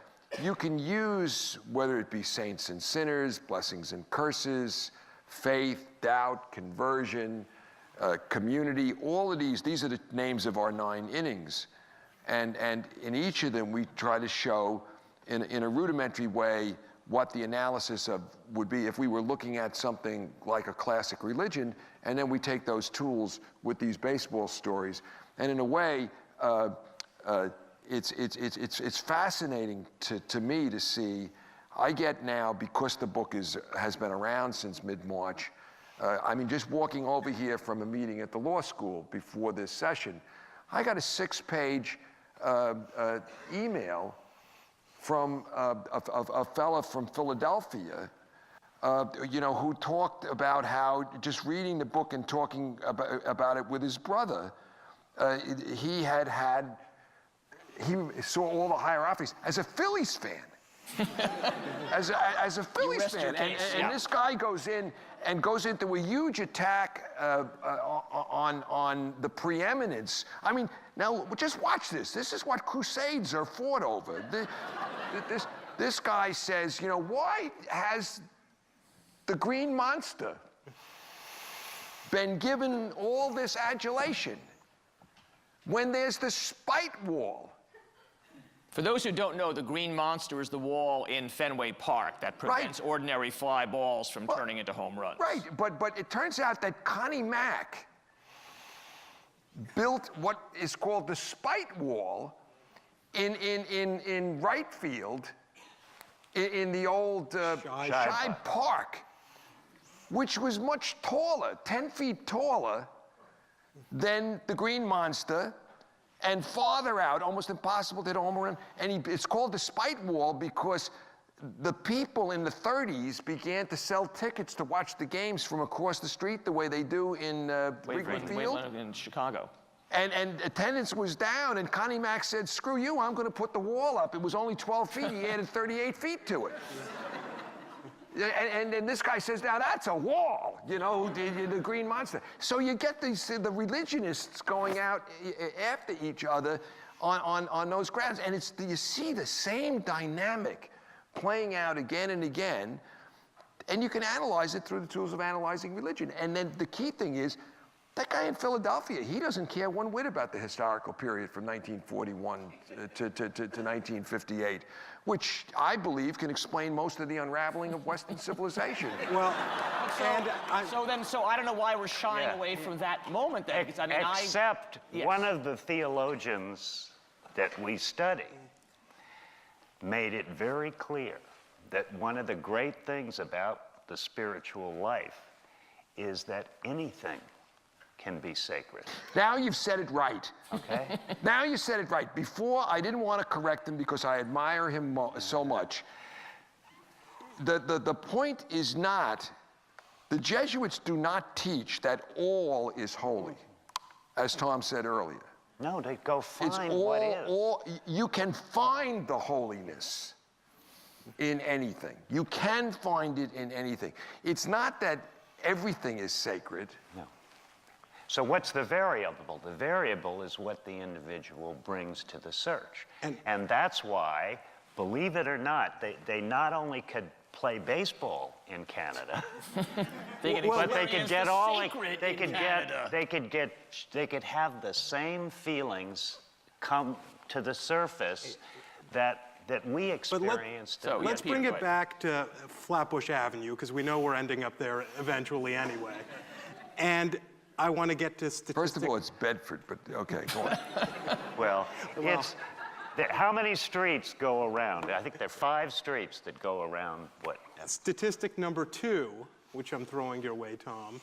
you can use, whether it be saints and sinners, blessings and curses, faith, doubt, conversion, community, all of these are the names of our 9 innings. And in each of them, we try to show in a rudimentary way what the analysis would be if we were looking at something like a classic religion, and then we take those tools with these baseball stories. And in a way, it's fascinating to me to see. I get now, because the book has been around since mid-March, I mean, just walking over here from a meeting at the law school before this session, I got a 6-page email from a fella from Philadelphia, you know, who talked about how just reading the book and talking about it with his brother, he saw all the hierarchies as a Phillies fan. as a Phillies fan, and this guy goes into a huge attack on the preeminence. I mean, now just watch this. This is what crusades are fought over. This guy says, you know, why has the Green Monster been given all this adulation when there's the spite wall? For those who don't know, the green monster is the wall in Fenway Park that prevents ordinary fly balls from turning into home runs. Right, but it turns out that Connie Mack built what is called the spite wall in right field in the old Shibe Park, which was much taller, 10 feet taller than the green monster, and farther out, almost impossible to hit a home run. And it's called the spite wall because the people in the 30s began to sell tickets to watch the games from across the street the way they do in Wrigley Field. In Chicago. And attendance was down, and Connie Mack said, screw you, I'm going to put the wall up. It was only 12 feet. He added 38 feet to it. And then this guy says, now that's a wall, you know, the green monster. So you get the religionists going out after each other on those grounds. And you see the same dynamic playing out again and again. And you can analyze it through the tools of analyzing religion. And then the key thing is, that guy in Philadelphia, he doesn't care one whit about the historical period from 1941 to 1958, which I believe can explain most of the unraveling of Western civilization. Well, So I don't know why we're shying away from that moment then. Because, I mean, Except one of the theologians that we study made it very clear that one of the great things about the spiritual life is that anything can be sacred. Now you've said it right. Okay? Now you said it right. Before, I didn't want to correct him because I admire him so much. The point is not, the Jesuits do not teach that all is holy, as Tom said earlier. No, they go find It's what is. you can find the holiness in anything. You can find it in anything. It's not that everything is sacred. No. So what's the variable? The variable is what the individual brings to the search. And that's why, believe it or not, they not only could play baseball in Canada, but they could get all they could have the same feelings come to the surface that we experienced. Let's bring it back to Flatbush Avenue, because we know we're ending up there eventually anyway. And I want to get to statistics. First of all, it's Bedford, but okay, go on. Well, it's how many streets go around? I think there are 5 streets that go around what? Statistic number 2, which I'm throwing your way, Tom,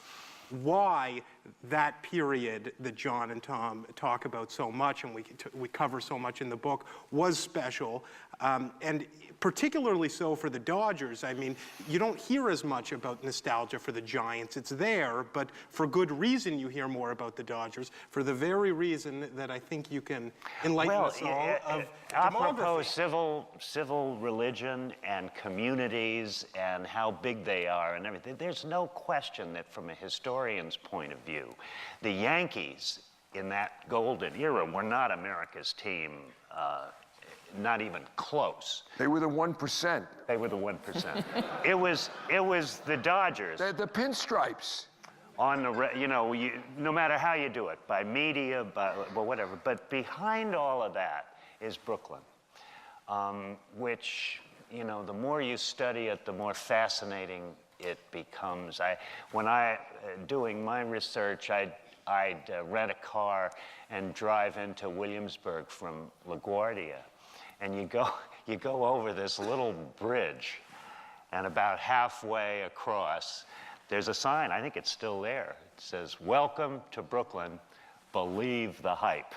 why that period that John and Tom talk about so much and we cover so much in the book was special, and particularly so for the Dodgers. I mean, you don't hear as much about nostalgia for the Giants. It's there, but for good reason you hear more about the Dodgers, for the very reason that I think you can enlighten us all of apropos demography. civil religion and communities and how big they are and everything, there's no question that from a historian's point of view, the Yankees in that golden era were not America's team, not even close. They were the 1%. They were the 1%. It was the Dodgers. The pinstripes. On the, no matter how you do it, by media, well, whatever. But behind all of that is Brooklyn, which, the more you study it, the more fascinating it becomes. When doing my research, I'd rent a car and drive into Williamsburg from LaGuardia. And you go over this little bridge, and about halfway across, there's a sign, I think it's still there. It says, "Welcome to Brooklyn, believe the hype."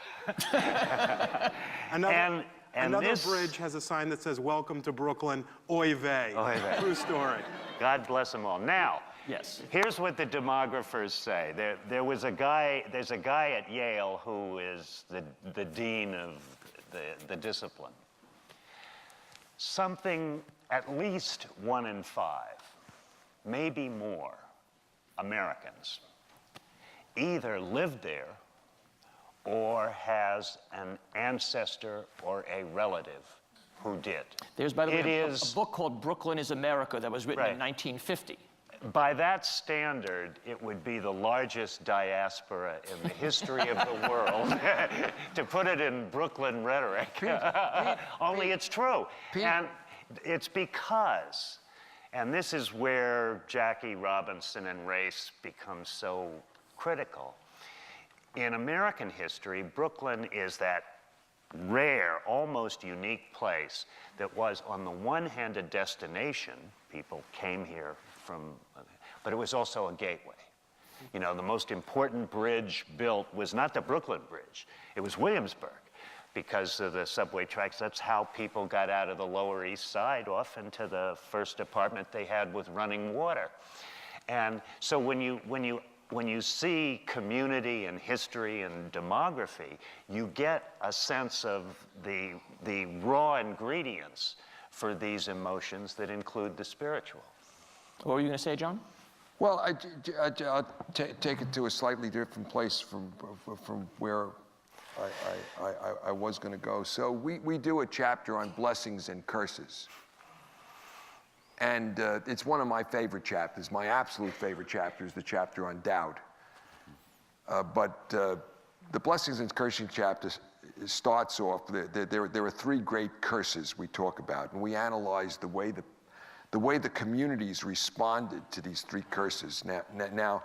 Another bridge has a sign that says, "Welcome to Brooklyn, oy vey." Oy vey. True story. God bless them all. Now, yes. Here's what the demographers say. There's a guy at Yale who is the dean of the discipline. Something, at least 1 in 5, maybe more, Americans either lived there or has an ancestor or a relative who did. There's, by the way, a book called Brooklyn is America that was written in 1950. By that standard, it would be the largest diaspora in the history of the world, to put it in Brooklyn rhetoric. Only it's true. And it's because, and this is where Jackie Robinson and race becomes so critical. In American history, Brooklyn is that rare, almost unique place that was, on the one hand, a destination. People came here from, but it was also a gateway. You know, the most important bridge built was not the Brooklyn Bridge, it was Williamsburg, because of the subway tracks. That's how people got out of the Lower East Side off into the first apartment they had with running water. And so when you see community and history and demography, you get a sense of the raw ingredients for these emotions that include the spiritual. What were you going to say, John? Well, I'll take it to a slightly different place from where I was going to go. So we do a chapter on blessings and curses. And it's one of my favorite chapters. My absolute favorite chapter is the chapter on doubt. But the blessings and cursing chapter starts off, there are three great curses we talk about. And we analyze the way the communities responded to these three curses. Now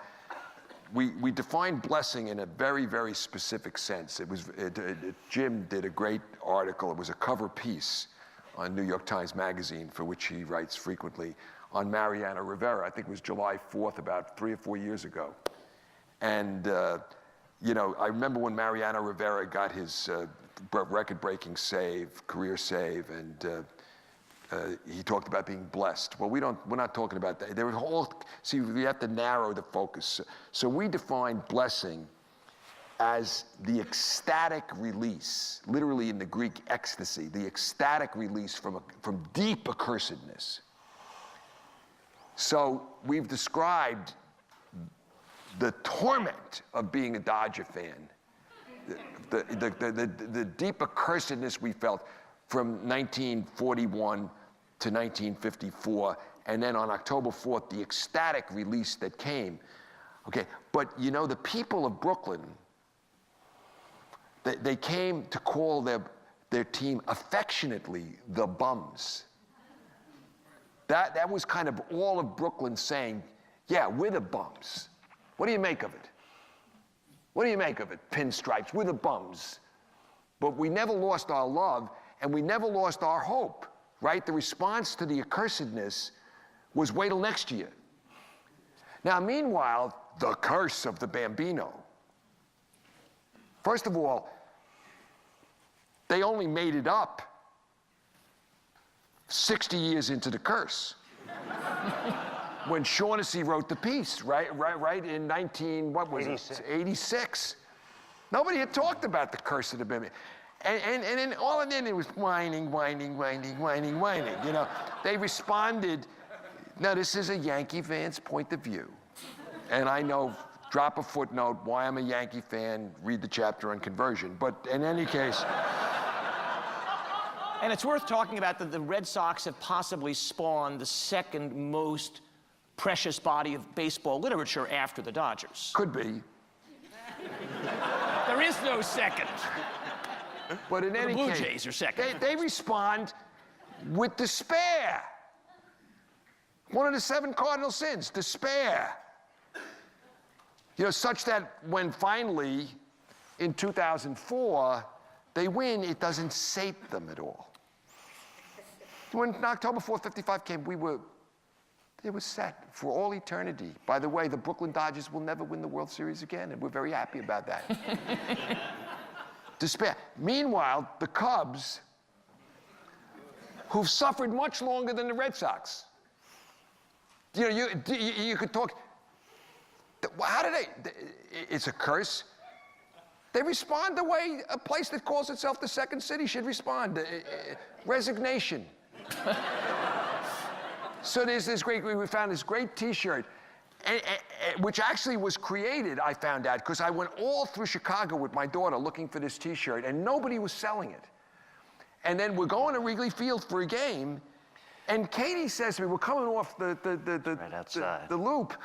we define blessing in a very, very specific sense. Jim did a great article. It was a cover piece on New York Times Magazine, for which he writes frequently, on Mariana Rivera. I think it was July 4th, about 3 or 4 years ago. And, you know, I remember when Mariana Rivera got his record-breaking save, career save, and he talked about being blessed. Well, we're not talking about that. There were see, we have to narrow the focus. So we define blessing as the ecstatic release, literally in the Greek ecstasy, the ecstatic release from deep accursedness. So we've described the torment of being a Dodger fan, the deep accursedness we felt from 1941 to 1954, and then on October 4th, the ecstatic release that came. Okay, but you know, the people of Brooklyn, they came to call their team affectionately the Bums. That was kind of all of Brooklyn saying, yeah, we're the Bums. What do you make of it? What do you make of it? Pinstripes, we're the Bums. But we never lost our love, and we never lost our hope, right? The response to the accursedness was wait till next year. Now, meanwhile, the curse of the Bambino. First of all, they only made it up 60 years into the curse. When Shaughnessy wrote the piece, right in 86. Nobody had talked about the curse of the Bambino. And then all of it was whining. You know, they responded. Now, this is a Yankee fan's point of view. And I know, drop a footnote, why I'm a Yankee fan, read the chapter on conversion. But in any case. And it's worth talking about that the Red Sox have possibly spawned the second most precious body of baseball literature after the Dodgers. Could be. There is no second. But in any case, the Blue Jays are second. They respond with despair. One of the 7 cardinal sins, despair. You know, such that when finally, in 2004, they win, it doesn't sate them at all. When October 4th, 55 came, it was set for all eternity. By the way, the Brooklyn Dodgers will never win the World Series again, and we're very happy about that. Despair. Meanwhile, the Cubs, who've suffered much longer than the Red Sox. You know, you could talk, how do they, it's a curse. They respond the way a place that calls itself the Second City should respond, resignation. So there's this we found this great T-shirt, which actually was created, I found out, because I went all through Chicago with my daughter looking for this T-shirt, and nobody was selling it. And then we're going to Wrigley Field for a game, And Katie says to me, we're coming off Right outside. the loop,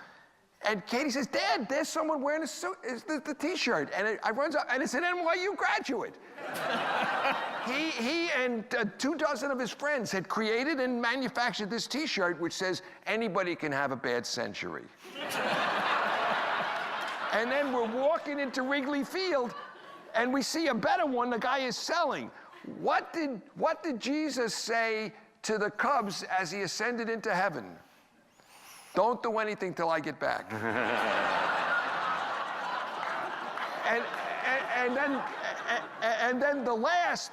and Katie says, Dad, there's someone wearing the T-shirt. And I runs up, and it's an NYU graduate. He and 24 of his friends had created and manufactured this T-shirt which says, anybody can have a bad century. And then we're walking into Wrigley Field, and we see a better one the guy is selling. What did Jesus say to the Cubs as he ascended into heaven? Don't do anything till I get back. and then the last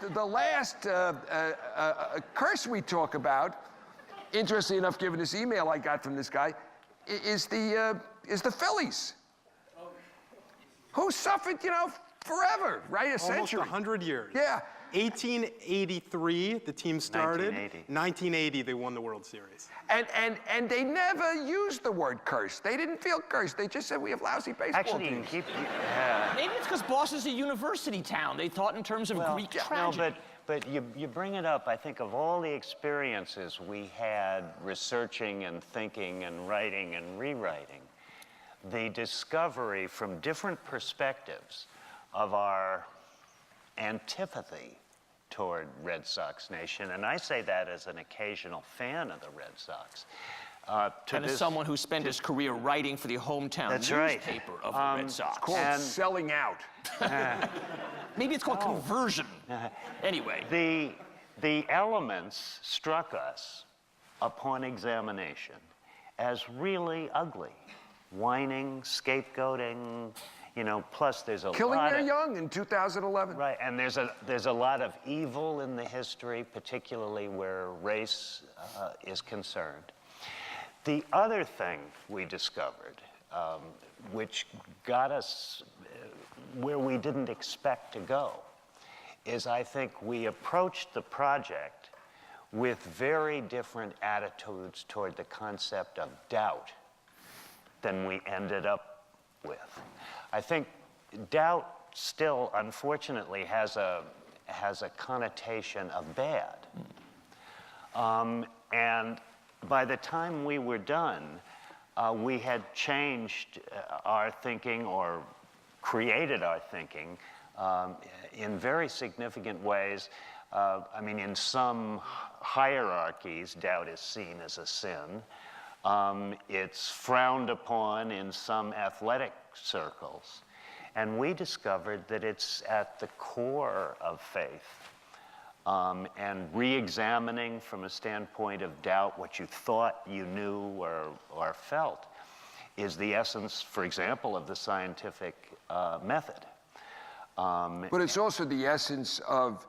curse we talk about, interestingly enough, given this email I got from this guy, is the Phillies, who suffered, forever, right? A century. Almost 100 years. Yeah. 1883, the team started. 1980. 1980, they won the World Series. And they never used the word curse. They didn't feel cursed. They just said we have lousy baseball Actually, you teams. can keep. Maybe it's because Boston's a university town. They thought in terms of Greek tragedy. No, but you bring it up. I think of all the experiences we had researching and thinking and writing and rewriting, the discovery from different perspectives of our antipathy toward Red Sox Nation, and I say that as an occasional fan of the Red Sox. And as someone who spent his career writing for the hometown newspaper of the Red Sox. It's called selling out. Maybe it's called conversion. Anyway. The elements struck us upon examination as really ugly. Whining, scapegoating, plus there's a Killing lot their of, young in 2011. Right, and there's a lot of evil in the history, particularly where race is concerned. The other thing we discovered, which got us where we didn't expect to go, is I think we approached the project with very different attitudes toward the concept of doubt than we ended up with. I think doubt still, unfortunately, has a connotation of bad. And by the time we were done, we had changed our thinking or created our thinking in very significant ways. In some hierarchies, doubt is seen as a sin. It's frowned upon in some athletic circles. And we discovered that it's at the core of faith. And re-examining from a standpoint of doubt what you thought you knew or felt is the essence, for example, of the scientific method. But it's also the essence of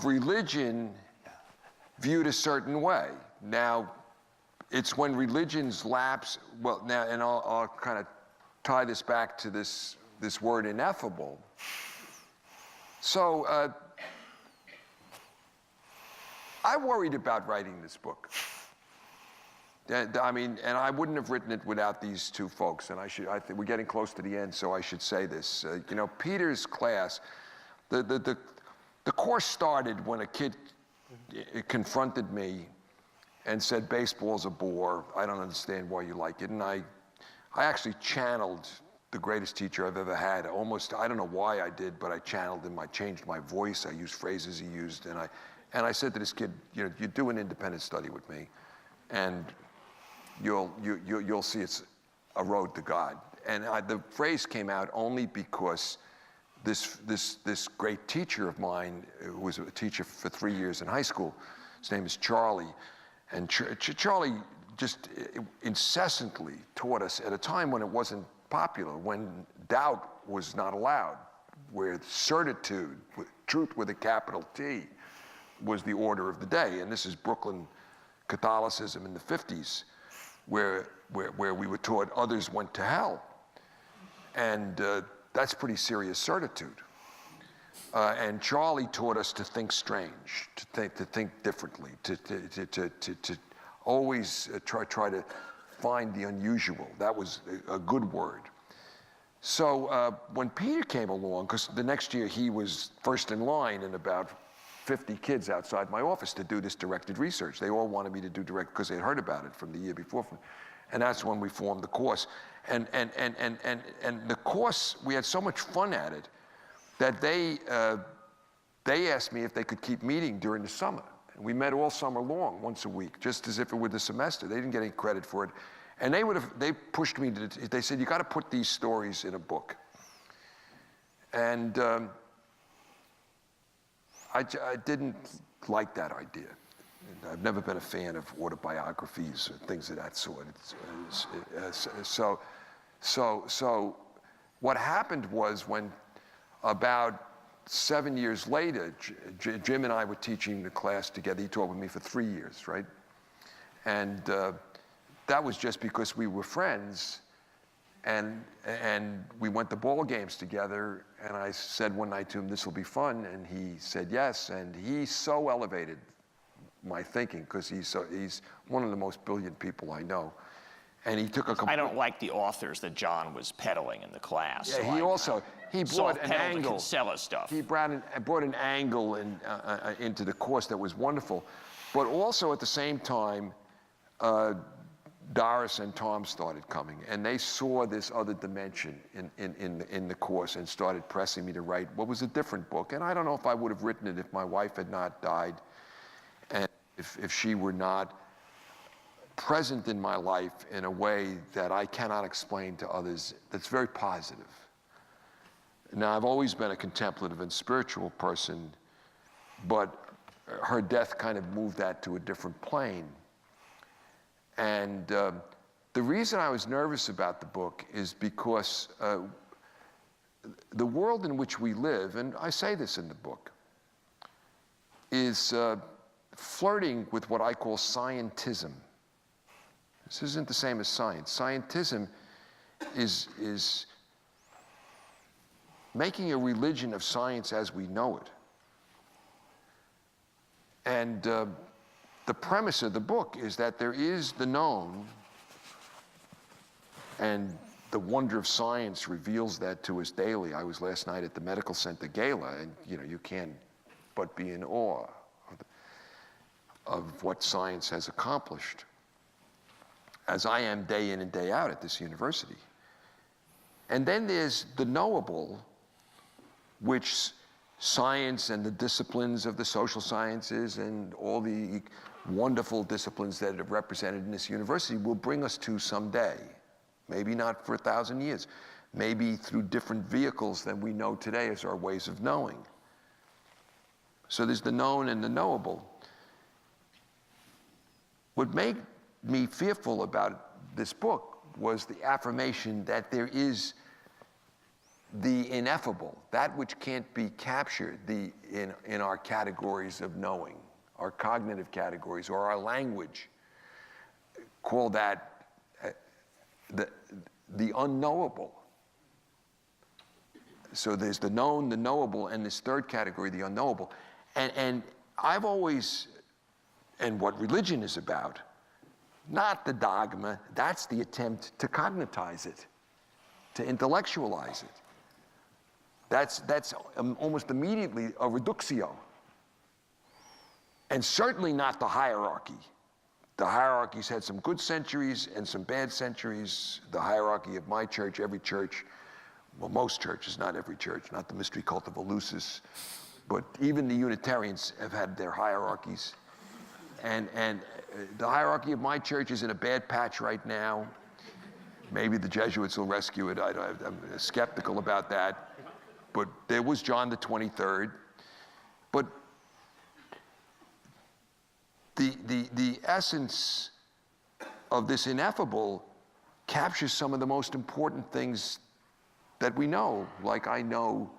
religion viewed a certain way. Now, it's when religions lapse, and I'll kind of tie this back to this word ineffable. So, I worried about writing this book. And I wouldn't have written it without these two folks, and I think we're getting close to the end, so I should say this. Peter's class, the course started when a kid confronted me and said, baseball's a bore, I don't understand why you like it. And I actually channeled the greatest teacher I've ever had. I don't know why I did, but I channeled him. I changed my voice. I used phrases he used. And I said to this kid, you do an independent study with me, and you'll see it's a road to God. And the phrase came out only because this great teacher of mine, who was a teacher for 3 years in high school, his name is Charlie, and Charlie just incessantly taught us at a time when it wasn't popular, when doubt was not allowed, where certitude, truth with a capital T, was the order of the day. And this is Brooklyn Catholicism in the 50s, where we were taught others went to hell. And that's pretty serious certitude. And Charlie taught us to think strange, to think differently, to always try to find the unusual. That was a good word. So when Peter came along, because the next year he was first in line in about 50 kids outside my office to do this directed research. They all wanted me to do direct because they had heard about it from the year before. And that's when we formed the course. And the course, we had so much fun at it that they asked me if they could keep meeting during the summer. And we met all summer long, once a week, just as if it were the semester. They didn't get any credit for it. And they pushed me they said, you got to put these stories in a book. And I didn't like that idea. I've never been a fan of autobiographies or things of that sort. So what happened was, when about 7 years later, Jim and I were teaching the class together. He taught with me for 3 years, right? And that was just because we were friends, and we went to ball games together, and I said one night to him, this will be fun, and he said yes, and he so elevated my thinking, because he's one of the most brilliant people I know. And he took a I don't like the authors that John was peddling in the class. Yeah, so he brought an angle. Kinsella stuff. He brought an angle into the course that was wonderful. But also at the same time, Doris and Tom started coming, and they saw this other dimension in the course and started pressing me to write what was a different book. And I don't know if I would have written it if my wife had not died, and if she were not present in my life in a way that I cannot explain to others, that's very positive. Now, I've always been a contemplative and spiritual person, but her death kind of moved that to a different plane. And the reason I was nervous about the book is because the world in which we live, and I say this in the book, is flirting with what I call scientism. This isn't the same as science. Scientism is making a religion of science as we know it. And the premise of the book is that there is the known, and the wonder of science reveals that to us daily. I was last night at the Medical Center Gala, and you can't but be in awe of what science has accomplished, as I am day in and day out at this university. And then there's the knowable, which science and the disciplines of the social sciences and all the wonderful disciplines that are represented in this university will bring us to someday. Maybe not for 1,000 years. Maybe through different vehicles than we know today as our ways of knowing. So there's the known and the knowable. What made me fearful about this book was the affirmation that there is the ineffable, that which can't be captured in our categories of knowing, our cognitive categories, or our language. Call that the unknowable. So there's the known, the knowable, and this third category, the unknowable. And I've always, and what religion is about, not the dogma, that's the attempt to cognitize it, to intellectualize it. That's almost immediately a reductio. And certainly not the hierarchy. The hierarchy's had some good centuries and some bad centuries. The hierarchy of my church, every church, well, most churches, not every church, not the mystery cult of Eleusis, but even the Unitarians have had their hierarchies. And the hierarchy of my church is in a bad patch right now. Maybe the Jesuits will rescue it. I'm skeptical about that. But there was John the 23rd. But the essence of this ineffable captures some of the most important things that we know. Like, I know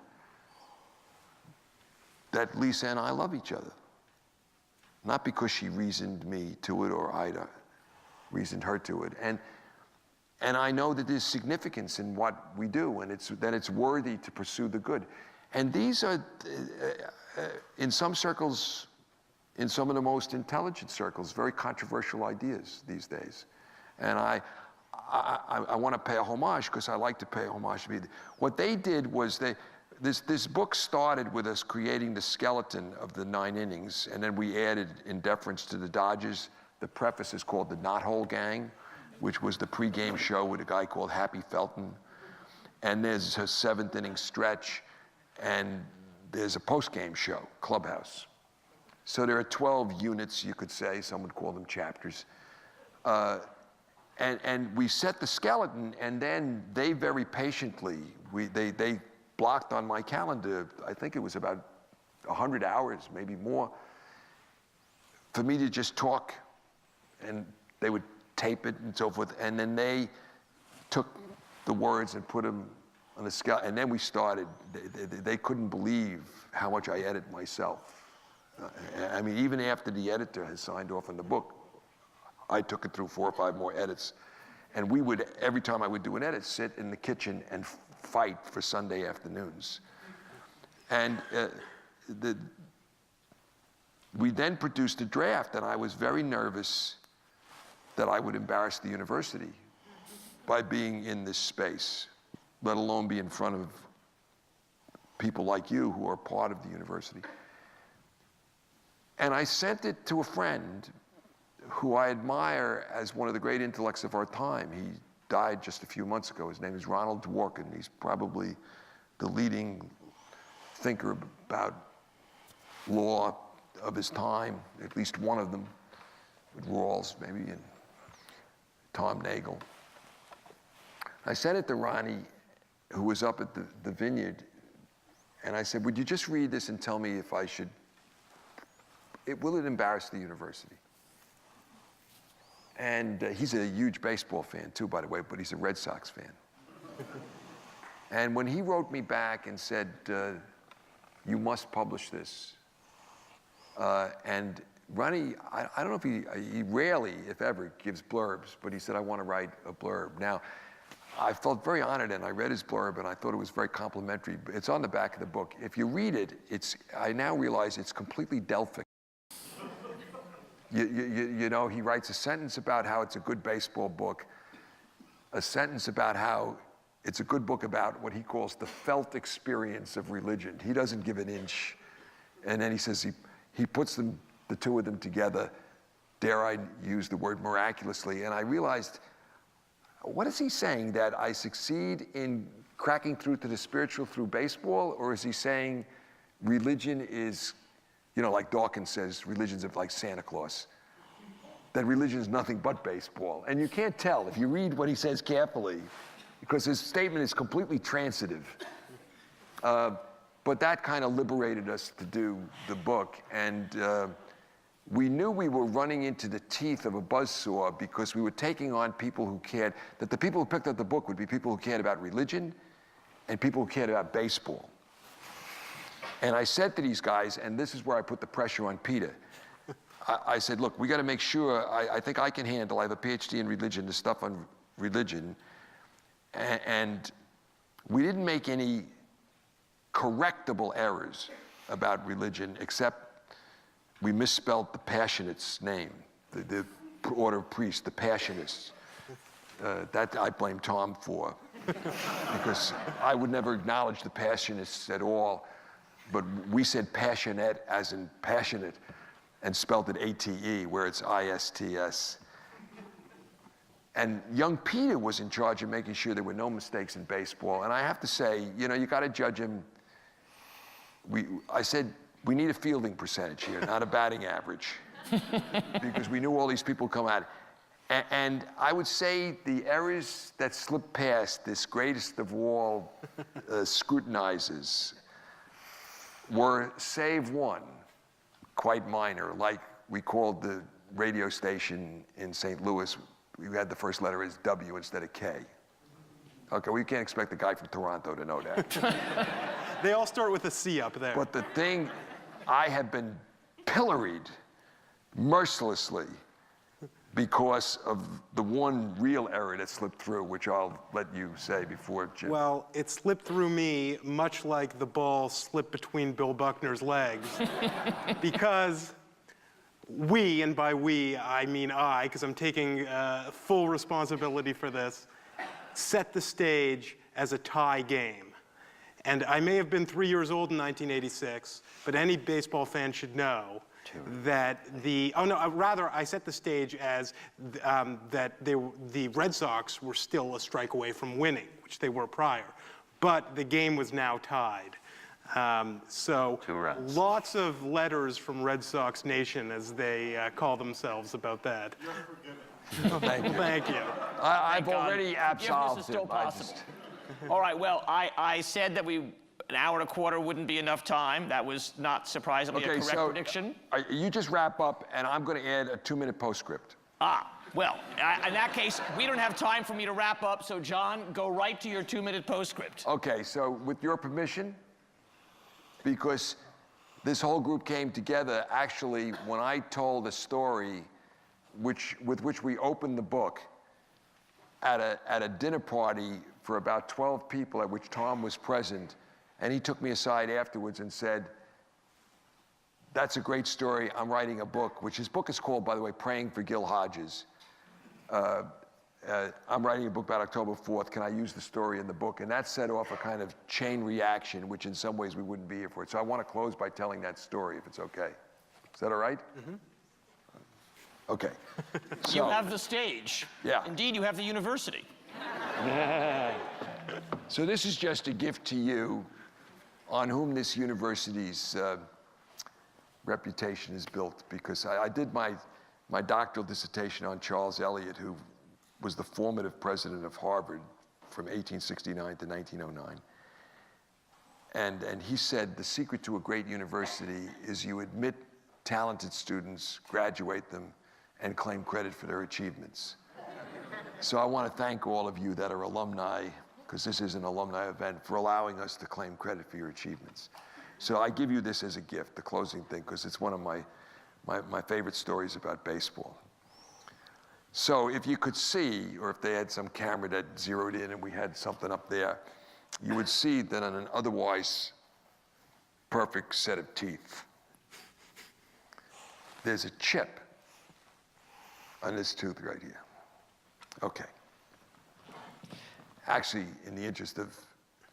that Lisa and I love each other. Not because she reasoned me to it or I reasoned her to it. And I know that there's significance in what we do, and that it's worthy to pursue the good. And these are, in some circles, in some of the most intelligent circles, very controversial ideas these days. And I want to pay a homage, because I like to pay a homage to me. What they did was this book started with us creating the skeleton of the 9 innings, and then we added, in deference to the Dodgers, the preface is called the Knothole Gang, which was the pregame show with a guy called Happy Felton. And there's a 7th inning stretch, and there's a postgame show, Clubhouse. So there are 12 units, you could say. Some would call them chapters. And we set the skeleton, and then they very patiently, they blocked on my calendar, I think it was about 100 hours, maybe more, for me to just talk, and they would tape it and so forth, and then they took the words and put them on the skeleton, and then we started. They couldn't believe how much I edit myself. I mean, even after the editor has signed off on the book, I took it through 4 or 5 more edits. And we would, every time I would do an edit, sit in the kitchen and fight for Sunday afternoons. And we then produced a draft, and I was very nervous that I would embarrass the university by being in this space, let alone be in front of people like you who are part of the university. And I sent it to a friend who I admire as one of the great intellects of our time. He died just a few months ago. His name is Ronald Dworkin. He's probably the leading thinker about law of his time, at least one of them, with Rawls maybe, and Tom Nagel. I sent it to Ronnie, who was up at the Vineyard, and I said, would you just read this and tell me if I should, will it embarrass the university? And he's a huge baseball fan too, by the way, but he's a Red Sox fan. And when he wrote me back and said, you must publish this, and Ronnie, I don't know if he rarely, if ever, gives blurbs, but he said, I want to write a blurb. Now, I felt very honored, and I read his blurb, and I thought it was very complimentary. It's on the back of the book. If you read it, I now realize it's completely Delphic. You know, he writes a sentence about how it's a good baseball book, a sentence about how it's a good book about what he calls the felt experience of religion. He doesn't give an inch. And then he says he puts them, the two of them together, dare I use the word miraculously, and I realized, what is he saying, that I succeed in cracking through to the spiritual through baseball, or is he saying religion is, you know, like Dawkins says, religion's like Santa Claus, that religion is nothing but baseball? And you can't tell if you read what he says carefully, because his statement is completely transitive. But that kind of liberated us to do the book, and we knew we were running into the teeth of a buzzsaw because we were taking on people who cared, that the people who picked up the book would be people who cared about religion and people who cared about baseball. And I said to these guys, and this is where I put the pressure on Peter, I said, look, we got to make sure, I think I can handle, I have a PhD in religion, the stuff on religion, and we didn't make any correctable errors about religion, except we misspelled the Passionates' name, the order of priests, the Passionists. That I blame Tom for, because I would never acknowledge the Passionists at all, but we said passionate as in passionate, and spelled it A-T-E, where it's I-S-T-S. And young Peter was in charge of making sure there were no mistakes in baseball, and I have to say, you know, you got to judge him. I said, we need a fielding percentage here, not a batting average, because we knew all these people come out. And I would say the errors that slipped past this greatest of all scrutinizers were, save one, quite minor. Like we called the radio station in St. Louis, we had the first letter as W instead of K. Okay, we can't expect the guy from Toronto to know that. They all start with a C up there. But the thing, I have been pilloried mercilessly because of the one real error that slipped through, which I'll let you say before Jim. Well, it slipped through me much like the ball slipped between Bill Buckner's legs, because we, and by we, I mean I, because I'm taking full responsibility for this, set the stage as a tie game. And I may have been 3 years old in 1986, but any baseball fan should know that I set the stage as that the Red Sox were still a strike away from winning, which they were prior. But the game was now tied. So 2 runs. lots of letters from Red Sox Nation, as they call themselves, about that. Thank you. Thank you. I've God. already Forgiveness absolved is still him. I possible. just- All right, well, I said that an hour and a quarter wouldn't be enough time. That was not surprisingly a correct prediction. You just wrap up, and I'm going to add a 2-minute postscript. Well, in that case, we don't have time for me to wrap up, so John, go right to your 2-minute postscript. Okay, so with your permission, because this whole group came together, actually, when I told a story with which we opened the book at a dinner party for about 12 people at which Tom was present, and he took me aside afterwards and said, "That's a great story. I'm writing a book," which his book is called, by the way, Praying for Gil Hodges. I'm writing a book about October 4th. Can I use the story in the book? And that set off a kind of chain reaction, which in some ways we wouldn't be here for it. So I want to close by telling that story, if it's okay. Is that all right? Mm-hmm. Okay. You have the stage. Yeah. Indeed, you have the university. So this is just a gift to you on whom this university's reputation is built, because I did my doctoral dissertation on Charles Eliot, who was the formative president of Harvard from 1869 to 1909. And he said the secret to a great university is you admit talented students, graduate them, and claim credit for their achievements. So I want to thank all of you that are alumni, because this is an alumni event, for allowing us to claim credit for your achievements. So I give you this as a gift, the closing thing, because it's one of my favorite stories about baseball. So if you could see, or if they had some camera that zeroed in and we had something up there, you would see that on an otherwise perfect set of teeth, there's a chip on this tooth right here. Okay. Actually, in the interest of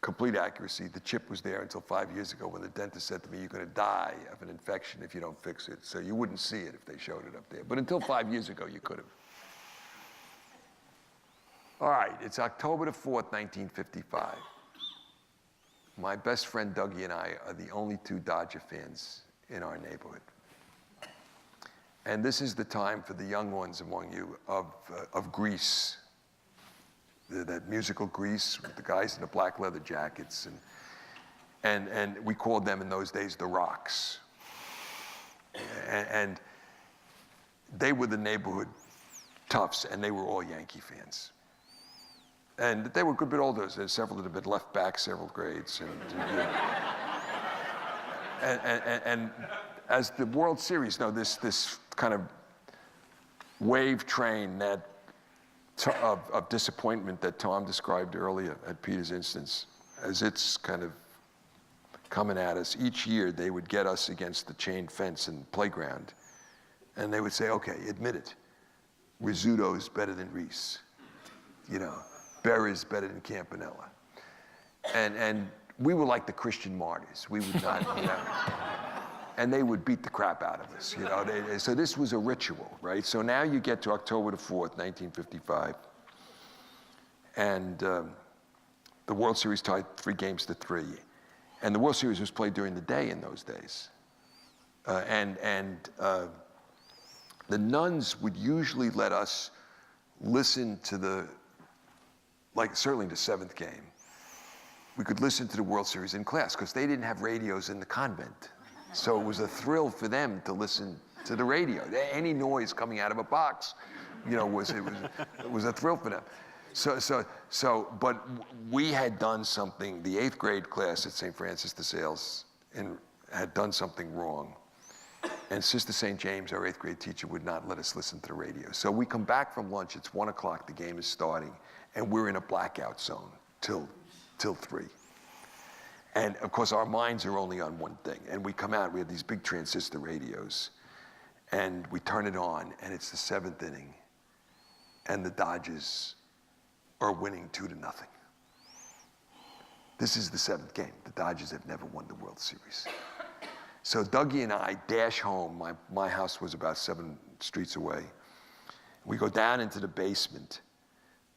complete accuracy, the chip was there until 5 years ago when the dentist said to me, "You're going to die of an infection if you don't fix it." So you wouldn't see it if they showed it up there. But until 5 years ago, you could have. All right, it's October the 4th, 1955. My best friend Dougie and I are the only 2 Dodger fans in our neighborhood. And this is the time for the young ones among you of Grease. That musical Grease with the guys in the black leather jackets. And we called them in those days the Rocks. And they were the neighborhood toughs, and they were all Yankee fans. And they were a good bit older. There's several that had been left back several grades. And as the World Series, this kind of wave train of disappointment that Tom described earlier at Peter's instance, as it's kind of coming at us, each year they would get us against the chain fence and playground, and they would say, "Okay, admit it. Rizzuto's better than Reese. Berra's better than Campanella." And we were like the Christian martyrs. We would not, and they would beat the crap out of us, So this was a ritual, right? So now you get to October the 4th, 1955, and the World Series tied 3-3. And the World Series was played during the day in those days. The nuns would usually let us listen to certainly the 7th game. We could listen to the World Series in class because they didn't have radios in the convent. So it was a thrill for them to listen to the radio. Any noise coming out of a box, it was a thrill for them. But we had done something. The 8th grade class at St. Francis de Sales had done something wrong. And Sister St. James, our 8th grade teacher, would not let us listen to the radio. So we come back from lunch, it's 1 o'clock, the game is starting, and we're in a blackout zone till 3. And of course, our minds are only on one thing. And we come out, we have these big transistor radios, and we turn it on, and it's the 7th inning, and the Dodgers are winning 2-0. This is the 7th game. The Dodgers have never won the World Series. So Dougie and I dash home. My house was about 7 streets away. We go down into the basement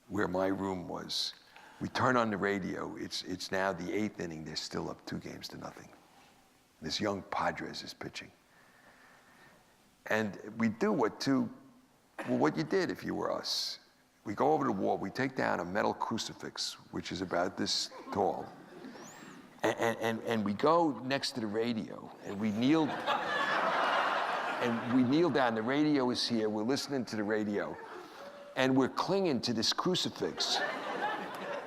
where my room was. We turn on the radio. It's now the 8th inning. They're still up 2-0. This young Padres is pitching. And we do what you did if you were us. We go over to the wall, we take down a metal crucifix, which is about this tall, and we go next to the radio, and we kneel down. The radio is here, we're listening to the radio, and we're clinging to this crucifix,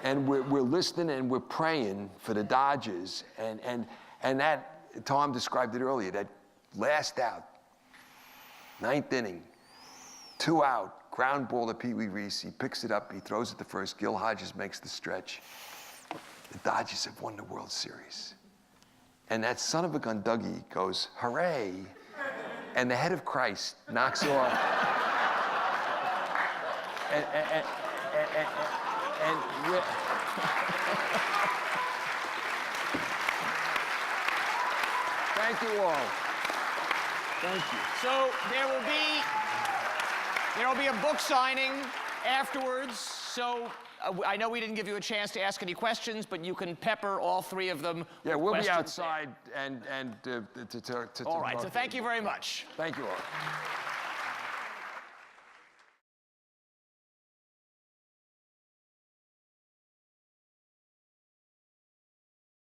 and we're listening and we're praying for the Dodgers, and that, Tom described it earlier, that last out, 9th inning, 2 out, ground ball to Pee Wee Reese. He picks it up, he throws it to first. Gil Hodges makes the stretch. The Dodgers have won the World Series. And that son of a gun Dougie goes, hooray. And the head of Christ knocks off. Thank you all. Thank you. So there will be a book signing afterwards. So I know we didn't give you a chance to ask any questions, but you can pepper all 3 of them. Yeah, we'll with be questions outside and all right, so thank you very much. Thank you all.